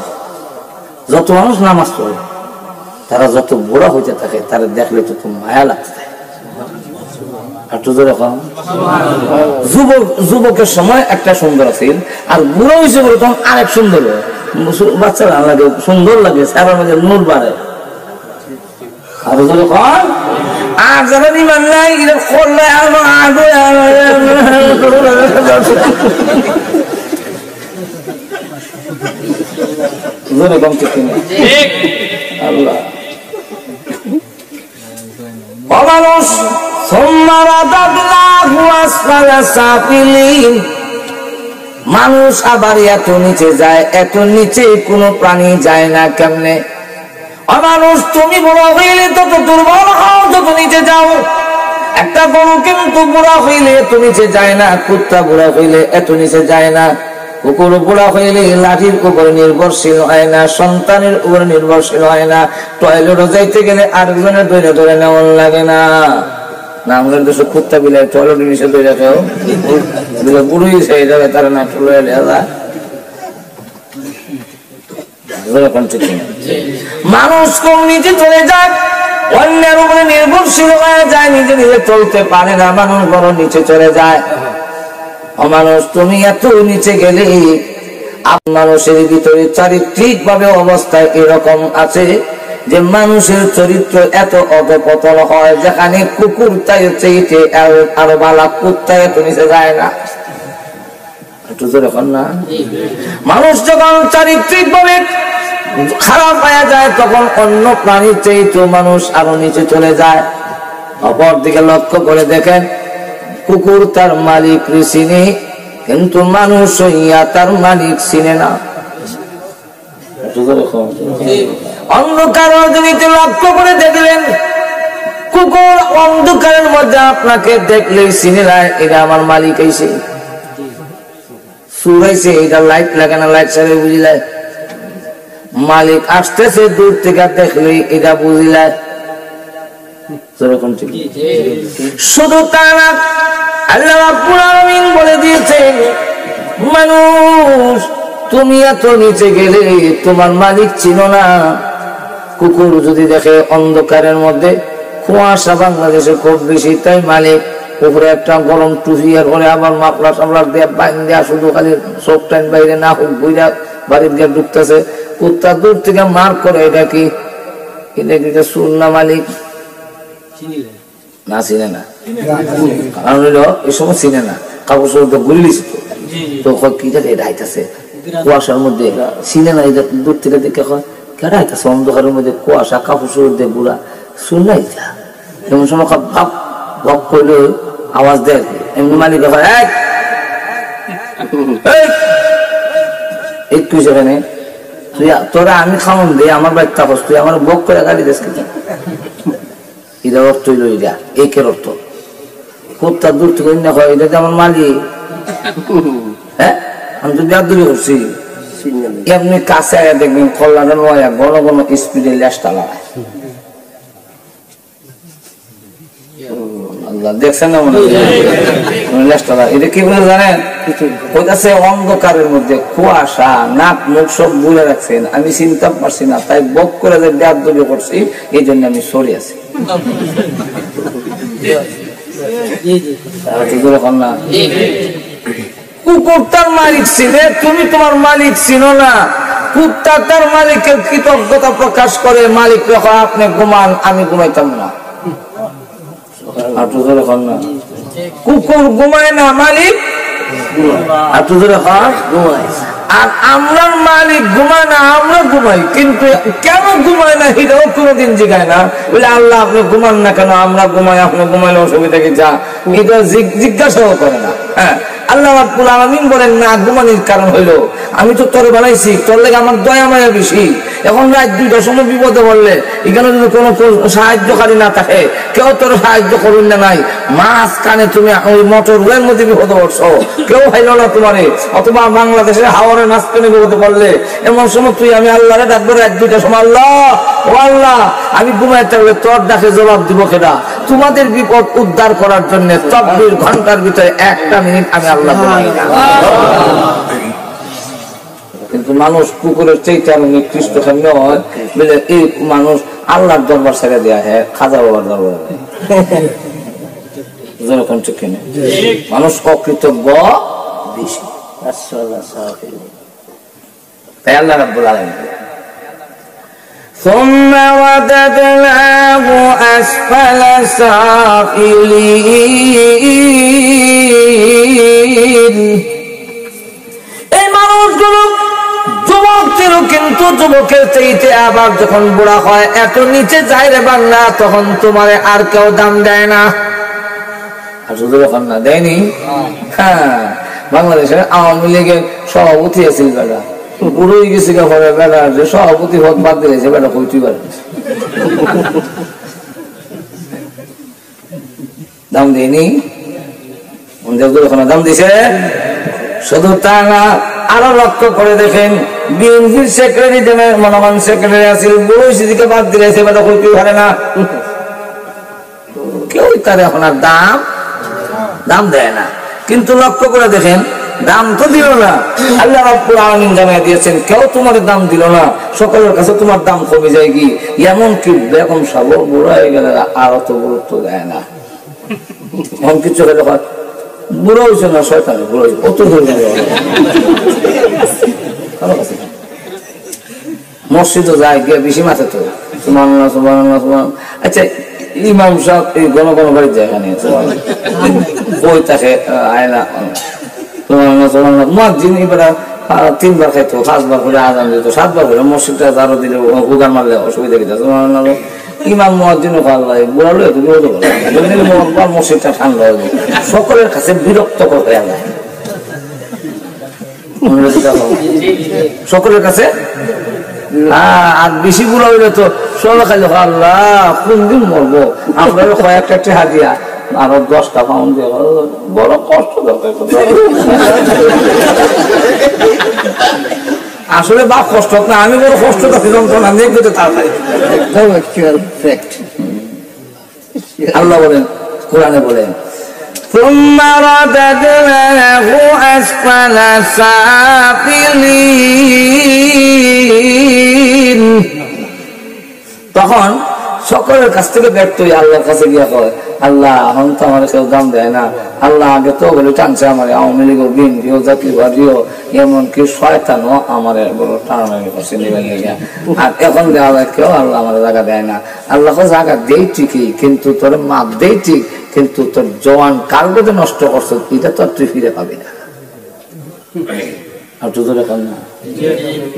যত মানুষ নামাজ পড়ে, তারা যত বুড়া হইতে থাকে তারা দেখলে তত মায়া লাগতে থাকে। যুবকের সময় একটা সুন্দর আছে, আর বুড়ো হয়েছে বলে তখন আরেক সুন্দর হয়। বাচ্চারা লাগে সুন্দর লাগে, সারার মধ্যে নূর বাড়ে। আর যারা ইমান নাই করলে আল্লাহ অমানুষ মানুষ আবার এত নিচে যায়, এত নিচে কোন প্রাণী যায় না কেমনে? অমানুষ তুমি বড় হইলে তত দুর্বল হও, তত নিচে যাও। একটা গরু কিন্তু বুড়া হইলে এত নিচে যায় না, কুত্তা বুড়া হইলে এত নিচে যায় না। কুকুর বুড়া হইলে লাঠির উপরে নির্ভরশীল হয় না, সন্তানের উপরে নির্ভরশীল হয় না, টয়লেটে যাইতে গেলে আরেকজনের ধরে ধরে নেওয়ার লাগে না। না আমাদের দেশে কুত্তা বিলাই টয়লেট নিষেধ হয়ে যাবে, বুড়োই সেই যাবে তারা না টয়লেট। মানুষ কম নিচে চলে যায়, অন্যের উপরে নির্ভরশীল হয়ে যায়, নিজে নিজে চলতে পারে না, মানুষ বড় নিচে চলে যায়। অমানুষ তুমি এত নিচে গেলে মানুষের ভিতরে চারিত্রিক ভাবে অবস্থায় এরকম আছে যে মানুষের চরিত্র এত অধপতন হয়, যেখানে কুকুর তাই চাইতে আরো বালা কুত্তা এত নিচে যায় না। না মানুষ যখন চারিত্রিক ভাবে খারাপ হয়ে যায় তখন অন্য প্রাণীর চাইতে মানুষ আরো নিচে চলে যায়। অপর দিকে লক্ষ্য করে দেখেন, কুকুর তার মালিক চিনে, কিন্তু মানুষ হইয়া তার মালিক চিনে না। অন্ধকার রজনীতে লক্ষ্য করে দেখলেন, কুকুর অন্ধকারের মধ্যে আপনাকে দেখলেই চিনে যায় এটা আমার মালিক আইছে, সুরাইছে, এটা লাইট লাগে না, লাইট ছাড়ে বুঝিলায়। মালিক আসতেছে দূর থেকে দেখলেই এটা বুঝিলায়। শুধু তা না, আল্লাহ রাব্বুল আলামিন বলে দিয়েছেন, মানুষ তুমি এত নিচে গেলে তোমার মালিক চিনো না। কুকুর যদি দেখে অন্ধকারের মধ্যে কুয়াশা বাংলাদেশে খুব বেশি, তাই মালিক উপরে একটা গরম টুপি আর পরে আবার মাফলার সামলার দিয়ে বাইন দেয়া, শুধু খালি চোখ টাইন বাইরে না হোক বইরা বাড়ির গিয়ে ঢুকতেছে। কুত্তা দূর থেকে মার করে, এটা কি এটা সুর না মালিক না, চিনে না, কারণ এই সময় চিনে না, কাপড় চোপড় তো ঘুরে লিছি তো কি এটা আইতাছে কুয়াশার মধ্যে, চিনে না, এটা দূর থেকে দেখে কেটা আইতাছে অন্ধকারের মধ্যে কুয়াশা, কাপড় চোপড় দিয়ে ঘুরা, শুন না এটা এমন সময় ভাব ভাব করলে আওয়াজ দেয়, এমনি মালিক একটু সেখানে তোরা আমি খাওয়ান দিই আমার বাড়িতে তাপস, তুই আমার বক করে গাড়ি দেশ খেতে, এটার অর্থ হইল এটা, একের অর্থ। কুত্তা দূর থেকে অন্য হয়, এটা আমার মালিক। হ্যাঁ আমি তো বেদুরি করছি, এমনি কাছে দেখবেন কল্যাণ নয় ঘন ঘন স্পিডে ল্যাসটা লাগায়। দেখছেন না মনে হয় এটা কি বলে জানেন, ওইটাছে অন্ধকারের মধ্যে কুয়াশা, নাক মুখ সব ভুলে রাখছেন, আমি চিন্তা পারছি না, তাই বক করে যে বেদুরি করছি, এই জন্য আমি সরে আছি। কুকুর তার মালিক চিনে, তুমি তোমার মালিক চিনো না। কুত্তা তার মালিকের কৃতজ্ঞতা প্রকাশ করে, মালিক যখন আপনি ঘুমান আমি ঘুমাইতাম না। কুকুর ঘুমায় না, মালিক আর আমরা মালিক ঘুমায় না, আমরা ঘুমাই, কিন্তু কেন ঘুমায় না এটাও কোনোদিন জিজ্ঞায় না। বলে আল্লাহ আপনি ঘুমান না কেন, আমরা ঘুমাই, আপনি ঘুমাইলে অসুবিধা কি, যা এটা জিজ্ঞাসাও করে না। হ্যাঁ আল্লাহ রাব্বুল আলামিন বলেন না ঘুমানির কারণ হইলো আমি তো তোরে বানাইছি, তোর লেগে আমার দয়া মায়া বেশি। এখন রাত 2টার সময় বিপদে পড়লে এখানে যদি কোনো সাহায্যকারী না থাকে, কেউ তোর সাহায্য করুন না, নাই মাছ কানে তুমি ওই মোটরের মধ্যে বিপদে পড়ছো, কেউ হাইল না তোমারে, অথবা বাংলাদেশের হাওয়ারে নাচতে বিপদে পড়লে, এমন সময় তুই আমি আল্লাহরে ডাকবো রাত 2টার সময়, আল্লাহ ও আল্লাহ আমি ঘুমাই থাকলে তোর ডাকে জবাব দিব কেডা? তোমাদের বিপদ উদ্ধার করার জন্য 24 ঘন্টার ভিতরে 1টা মিনিট আমি আল্লাহ ঘুমাই না। কিন্তু মানুষ কুকুরের চাইতে আমি নিকৃষ্ট কেন হয় বলে, এই মানুষ আল্লাহর দরবার ছেড়ে দেয়া, হ্যাঁ খাজা বাবার দরবার যেরকম ঠিক কিনা, মানুষ অকৃতজ্ঞ বেশি। তাই আল্লাহ রাব্বুল আলামিন ثم رددناه أسفل سافلين। এই মানুষগুলো যুবক ছিল, কিন্তু যুবকের চাইতে আবার যখন বুড়া হয় এত নিচে যায় রে বাংলা, তখন তোমারে আর কেউ দাম দেয় না। আর শুধু যখন না দেয়নি, হ্যাঁ বাংলাদেশের আওয়ামী লীগের সভাপতি আছিল বেলা, বুড়োই গেছে ঘরে বেলা, যে সভাপতি পদ বাদ দিয়েছে বেলা কইতেই পারে দাম দেয়নি, দাম দিয়েছে শুধু তা না, আরো লক্ষ্য করে দেখেন বিএনপির সেক্রেটারি জেনারেল মনোমান সেক্রেটারি আছিল, বুড়ো সিদিকে বাদ দিয়েছে, এবার কেউ হারে না, কেউ তার এখন আর দাম দেয় না। কিন্তু লক্ষ্য করে দেখেন দাম তো দিল না, আল্লাহ রাব্বুল আলামিন জানিয়ে দিয়েছেন কেউ তোমার দাম দিল না, সকলের কাছে তোমার দাম কমে যায়। কি এমন কি বেগম সাহেব বুড়ো হয়ে গেলে আর অত গুরুত্ব দেয় না, এমন কিছু হলে বুড়ো হয়েছে না শয়তানে বুড়ো হয়েছে অত মসজিদও যায় গিয়ে বেশি মাথে তো সুবহানাল্লাহ সুবহানাল্লাহ সুবহানাল্লাহ। আচ্ছা ইমাম সাহেব এই গণ বাড়ির জায়গা নিয়ে বই থাকে আয়না মুয়াজ্জিন এবারে 3 বার খাইতো, 5 বার করে আজান দিত, 7 বার করে মসজিদটা জারো দিলে হুগার মারলে অসুবিধা কি সুবহানাল্লাহ। ইমাম মুয়াজ্জিনও আল্লাহ বুড়ালো তুমি বলতে পারো মসজিদটা ঠান্ডা হবে, সকলের কাছে বিরক্ত করে আল্লাহ, সকলের কাছে। আর বেশি বুড়া হইলে তো সবাই খাইল আল্লাহ কোন দিন মরবো, আমরা কয়েকটা হাজিয়া আরো 10টা পাউন্ড দিয়ে বড় কষ্ট দরকার। আসলে বা কষ্ট না, আমি বড় কষ্ট করতে যন্ত্রণা নিয়ে যেতে তাড়াতাড়ি। আল্লাহ বলেন কোরআনে বলেন ثم رددناه أسفل سافلين, তখন সকলের কাছ থেকে ব্যর্থ হয়ে আল্লাহর কাছে গিয়া কয় আল্লাহ এখন তো আমার কেউ দাম দেয় না, আল্লাহ আগে তো বলে টানছে আমার আওয়ামী লীগ বিএনপিও জাতীয়বাদীও এমনকি শয়তানও আমার বড় টানাটানি করছে নিবেন লেগে, আর এখন দেওয়া যায় কেউ আল্লাহ আমার জায়গা দেয় না। আল্লাহ জায়গা দেই ঠিকই, কিন্তু তোর মাপ দেই ঠিক, কিন্তু তোর জওয়ান কালকে নষ্ট করছো এটা তো আর তুই ফিরে পাবি না। আর তুই তো এখন না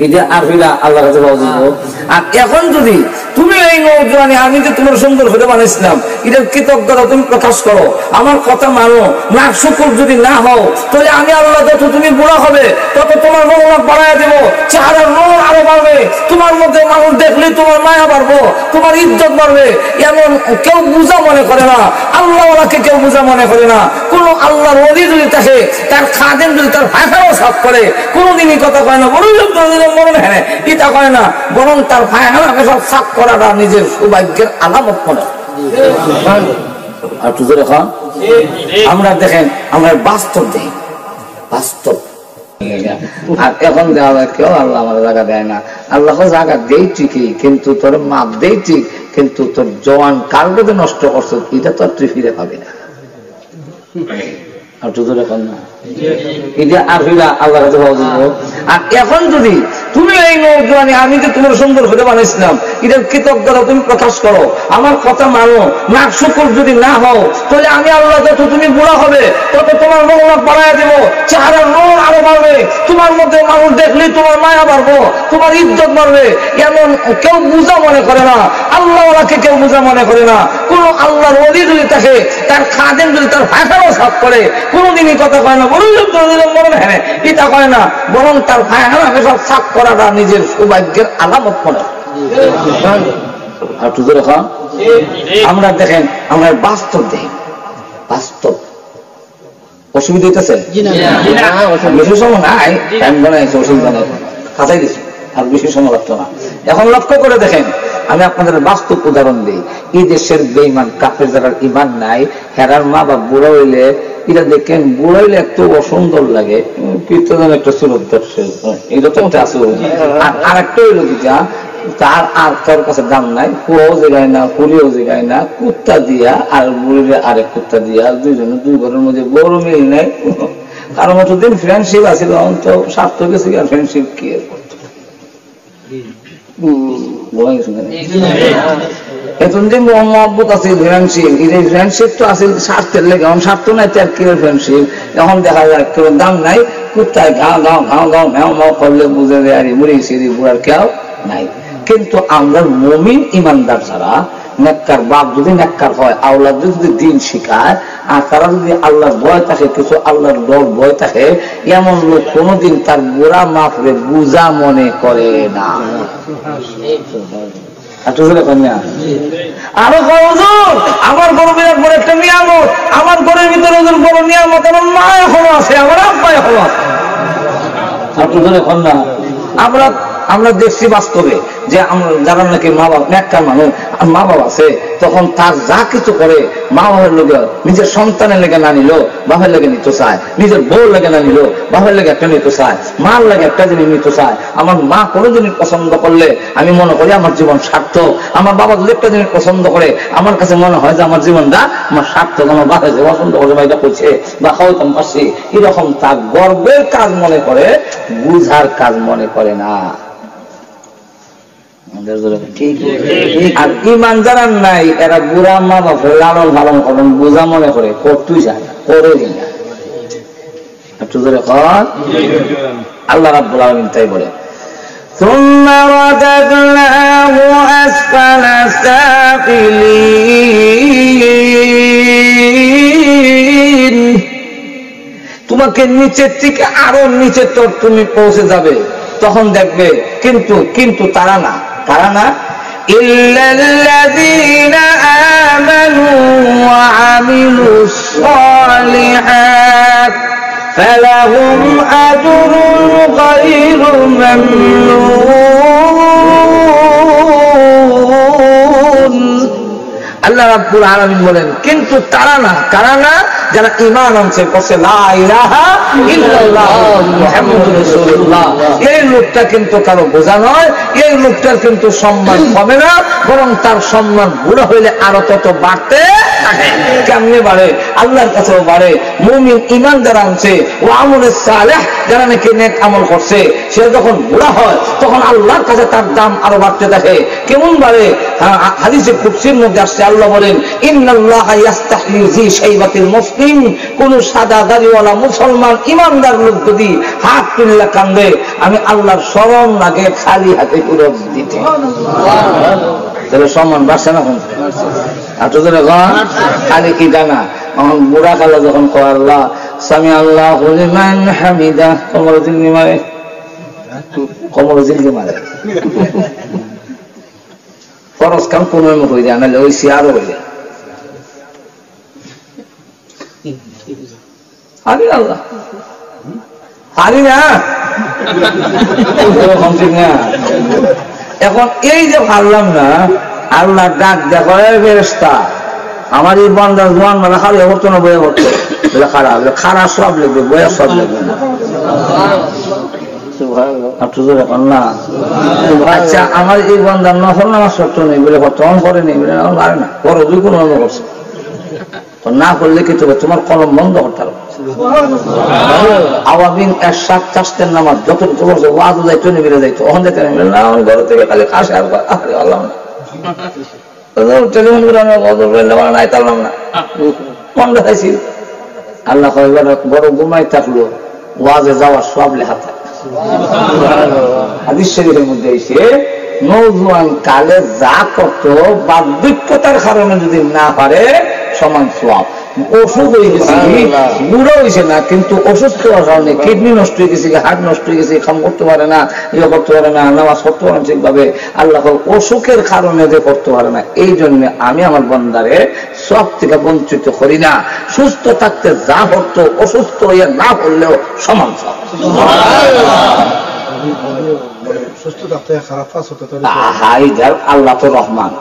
এটা আর ফিরা আল্লাহ কাছে পাওয়া যাবো। আর এখন যদি তুমি এই নৌজওয়ানি আমি যে তোমার সুন্দর করে বানিয়েছিলাম এটার কৃতজ্ঞতা তুমি প্রকাশ করো, আমার কথা মানো, না শুকর যদি না হও তাহলে আমি আল্লাহ যত তুমি বুড়া হবে তত তোমার রৌনক বাড়ায় দেবো, চেহারার রং আরো বাড়বে, তোমার মধ্যে মানুষ দেখলে তোমার মায়া বাড়বো, তোমার ইজ্জত বাড়বে। এমন কেউ বুঝা মনে করে না, আল্লাহ ওনাকে কেউ বুঝা মনে করে না। কোন আল্লাহর ওলি যদি থাকে তার খাদেম যদি তার ভাষাও সাফ করে কোনোদিনই কথা কয় না, বরং মরণ হ্যাঁ এটা কয় না, বরং তার ভাইহানাকে সব সাফ করাটা নিজের সৌভাগ্যের আলামত মনে। আর তুই এখন আমরা দেখেন আমরা বাস্তব দেখি, বাস্তব। আর এখন দেওয়া যায় কেউ আল্লাহ আমার জায়গা দেয় না, আল্লাহ জায়গা দেই ঠিকই, কিন্তু তোর মাপ দেই ঠিক, কিন্তু তোর জওয়ান কালকে নষ্ট করছো এটা তো আর তুই ফিরে পাবি না। আর তুই এখন না এটা আর ফিরা আল্লাহ কাছে পাওয়া যাবো। আর এখন যদি তুমি এই নৌজওয়ানি আমি যে তোমার সুন্দর করে বানিয়েছিলাম এটার কৃতজ্ঞতা তুমি প্রকাশ করো, আমার কথা মানো, না শুকর যদি না হও তাহলে আমি আল্লাহ যত তুমি বুড়া হবে তত তোমার রৌনক বাড়ায় দেবো, চেহারার রং আরো বাড়বে, তোমার মধ্যে মানুষ দেখলে তোমার মায়া বাড়বো, তোমার ইজ্জত বাড়বে। এমন কেউ বুঝা মনে করে না, আল্লাহ ওনাকে কেউ বুঝা মনে করে না। কোন আল্লাহর ওলি যদি থাকে তার খাদেম যদি তার ভাষাও সাফ করে কোনোদিনই কথা কয় না, বরং মরণ হ্যাঁ এটা কয় না, বরং তার ভাইহানাকে সব সাফ করাটা নিজের সৌভাগ্যের আলামত মনে। আর তুই এখন আমরা দেখেন আমরা বাস্তব দেখি, বাস্তব। অসুবিধা হইতেছে বেশি সময় নাই, টাইম বানাইছে অসুবিধা নেই, কাটাই দিচ্ছি আর বেশি সময় লাগতো না। এখন লক্ষ্য করে দেখেন আমি আপনাদের বাস্তব উদাহরণ দিই। এই দেশের বেঈমান কাফের যারা ইমান নাই হেরার মা বা বুড়া হইলে এটা দেখেন বুড়া হইলে এত অসুন্দর লাগে, কীর্তন একটা সুরত দর্শে এটা তো আছে। আর একটা হইলো কিটা তার আর তোর কাছে দাম নাই, পুরাও জায়গায় না পুরিও জায়গায় না, কুত্তা দিয়া আর বুড়িরে আরেক কুত্তা দিয়া দুইজনে দুই ঘরের মধ্যে বড় মিল নাই। কারণ অতদিন ফ্রেন্ডশিপ আছিল, এখন তো স্বার্থ গেছে আর ফ্রেন্ডশিপ কি করতো এতদিন মহব্বত আছে ফ্রেন্ডশিপ, এই ফ্রেন্ডশিপ তো আছে স্বার্থের লেগে, এখন স্বার্থ নাই তার কি ফ্রেন্ডশিপ। এখন দেখা যায় কেউ দাম নাই, কুত্তায় ঘাও ঘাও ঘাও ঘাও ঘাও ঘাও করলে বুঝে যায় আর মুড়ি সিঁড়ি বুড়ার কেউ নাই। কিন্তু আমরা মুমিন ইমানদার ছাড়া নেককার বাপ যদি নেককার হয়, আওলাদ যদি দিন শিখায়, আর তারা যদি আল্লাহর ভয় থাকে, কিছু আল্লাহর ডর ভয় থাকে, এমন লোক কোনোদিন তার বুড়া মাফরে বুঝা মনে করে না। আরো হুজুর আমার বড় বিরাট বড় একটা নিয়ামত, আমার ঘরের ভিতরে হুজুর বড় নিয়ামত, আমার মা এখনো আছে, আমার আব্বা এখনো আছে। আমরা আমরা দেখছি বাস্তবে যে যারা নাকি মা বাবা নেককার মানুষ আর মা বাবা আছে, তখন তার যা কিছু করে মা বাবার লোকে নিজের সন্তানের লেগে না নিল বাবার লেগে নিতে চায়, নিজের বউর লেগে না নিল বাবার লেগে একটা নিতে চায়, মার লেগে একটা জিনিস নিতে চায়। আমার মা কোনো জিনিস পছন্দ করলে আমি মনে করি আমার জীবন সার্থক। আমার বাবা যদি একটা জিনিস পছন্দ করে আমার কাছে মনে হয় যে আমার জীবনটা আমার সার্থক। আমার বাবা যে পছন্দ করে বা এটা করছে বা খাওয়াইতাম পারছি, এরকম তার গর্বের কাজ মনে করে, বুঝার কাজ মনে করে না। আর ইমান যারা নাই এরা বুড়া মা বাপ লালন পালন করেন বোঝা মনে করে, করতেই যায় না, করেই না। একটু ধরে আল্লাহ রাব্বুল আলামিন তাই বলে ثم رددناه أسفل سافلين, তোমাকে নিচের থেকে আরো নিচে তোর তুমি পৌঁছে যাবে, তখন দেখবে কিন্তু কিন্তু তারা না, তারা না ইল্লাল্লাযীনা আমানু ওয়া আমিলুস সালিহাত ফালাহুম আজরুন গায়রু মামনুন। আল্লাহ রাব্বুল আলামিন বলেন কিন্তু তারা না, কারা না, যারা ঈমান আনছে, বলছে লা ইলাহা ইল্লাল্লাহ মুহাম্মাদুর রাসূলুল্লাহ, এই লোকটা কিন্তু কারো বোঝা নয়, এই লোকটার কিন্তু সম্মান কমে না, বরং তার সম্মান বুড়া হইলে আরো তত বাড়তে থাকে। কেমনে বাড়ে? আল্লাহর কাছেও বাড়ে। মুমিন ঈমান যারা আনছে ও আমলে সালেহ যারা নাকি নেক আমল করছে, সে যখন বুড়া হয় তখন আল্লাহর কাছে তার দাম আরো বাড়তে থাকে। কেমন বাড়ে? হাদিসে কুদসির মধ্যে আসছে, আল্লাহ বলেন ইন্নাল্লাহা ইস্তাহয়ি জি শাইবাতিল মুসলিম, কোন সাদা দাড়িওয়ালা মুসলমান ইমানদার লোক যদি হাত তুললে কান্দে, আমি আল্লাহর শরম লাগে খালি হাতে ফেরত দিতে। তাহলে সম্মান বাড়ছে না? খালি কি জানা, বুড়া কালা যখন কয় আল্লাহ সামি আল্লাহু লিমান হামিদা, কমর জিলকি মারে, কমর জিলকি মারে, ফরজ কাম কোন হয়ে যায়, নাহলে ওই সিয়ারও হয়ে যায়। হারি আল্লাহ হারি না, এখন এই যে ভাবলাম না, আল্লাহ ডাক দেখো ফেরেশতা, আমার এই বান্দা জোয়ান মানে খালি হতো না বয়ে হতো, খারাপ খারাপ সব লিখবে, বইয়া সব লিখবে না। আচ্ছা আমার এই বান্দার নফল নামাজ সত্য নেই বলে বর্তমান করে নেই বলে পারে না, বড় দুই কোনো করছে না করলে কি তবে তোমার কলম বন্ধ করতে হবে। আওয়াবিন এরশাদ চাষতের নামাজ যতটুকু করছে ওয়াজ যাইতো নিবিড়ে যাইতো, ওখান থেকে না আমার ঘর থেকে খালি খাসে আর আল্লাহ না টেলিফোন করে নাই তারলাম না মন দেখাইছি। আল্লাহ বড় ঘুমাই থাকলো, ওয়াজে যাওয়ার সব লেখা থাকে। হাদিস শরীফের মধ্যে এসে নওজোয়ান কালে যা করত বার্ধক্যতার কারণে যদি না পারে সমান সওয়াব। অসুখ হয়ে গেছে, বুড়ো হয়েছে না, কিন্তু অসুস্থ হওয়ার কারণে কিডনি নষ্ট হয়ে গেছে, হার্ট নষ্ট হয়ে গেছে, কাম করতে পারে না, ইয়ে করতে পারে না, নামাজ করতে পারে না ঠিকভাবে, আল্লাহ অসুখের কারণে যে করতে পারে না, এই জন্য আমি আমার বান্দারে সব থেকে বঞ্চিত করি না। সুস্থ থাকতে যা করতো অসুস্থ হয়ে না করলেও সমান সব। আল্লাহ তো রহমান,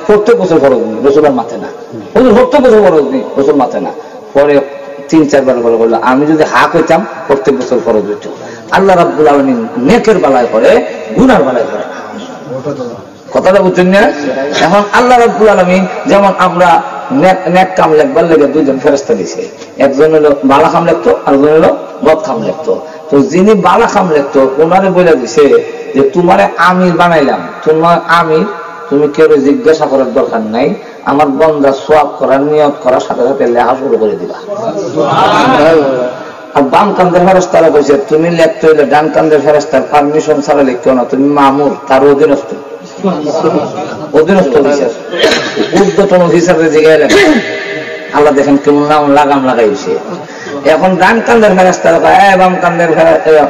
প্রত্যেক বছর খরচ নেই, রসুলের মাথে না, প্রত্যেক বছর খরচ নেই, রসুল মাথে না। পরে 3-4 বার করে বললো আমি যদি হা কইতাম প্রত্যেক বছর খরচ হইত। আল্লাহ রাব্বুল আলামিন নেকের বেলায় করে, গুনার বেলায় করে। কথাটা বুঝছেন না? এখন আল্লাহ রাব্বুল আলামিন যেমন আমরা নেক কাম লেখবার লেগে 2জন ফেরেশতা দিয়েছে, একজন হলো বালা কাম লিখতো, আরেকজন হলো বদ কাম লিখতো। তো যিনি বালা কাম লিখতো ওনারে বলে দিছে যে তোমারে আমির বানাইলাম, তোমার আমির, তুমি কেউ জিজ্ঞাসা করার দরকার নাই, আমার বান্দা সওয়াব করার নিয়ত করার সাথে সাথে লেখা শুরু করে দিবা। আর বাম কান্দের ফেরেশতারা কইছে তুমি লিখতে হইলে ডান কান্দের ফেরেশতার পারমিশন ছাড়া লিখতো না, তুমি মামুর, তার অধীনস্থ। অধীনস্থ অফিসার, ঊর্ধ্বতন অফিসারের জায়গায় আল্লাহ দেখেন কেমন নাম লাগাম লাগাইছে। এখন ডান কান্দের ফেরেশতা বাম কান্দের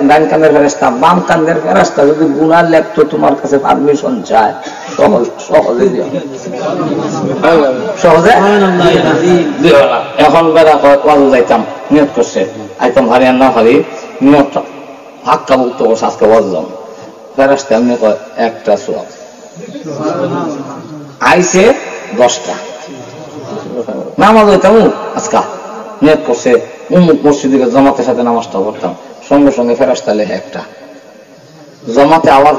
ডান কান্দের ফেরেশতা বাম কান্দের ফেরেশতা যদি গুনাহ লেখতো তোমার কাছে পারমিশন চায় সহজে সহজে দিও না। এখন বেড়া ওয়াজ যাইতাম, নিয়ত করছে আইতাম ভারী আর না ভারী নিয়ত হাক্কা মুক্ত করছে আজকে ওয়াজ যাম। ফেরেশতা এমনি কয় একটা সওয়াব আইছে 10টা নামাজ হইতাম আজকা নিয়ত করছে উমুক মসজিদে জামাতের সাথে নামাজটা পড়তাম, সঙ্গে সঙ্গে ফেরেশতা লেখে একটা জামাতে আওয়াজ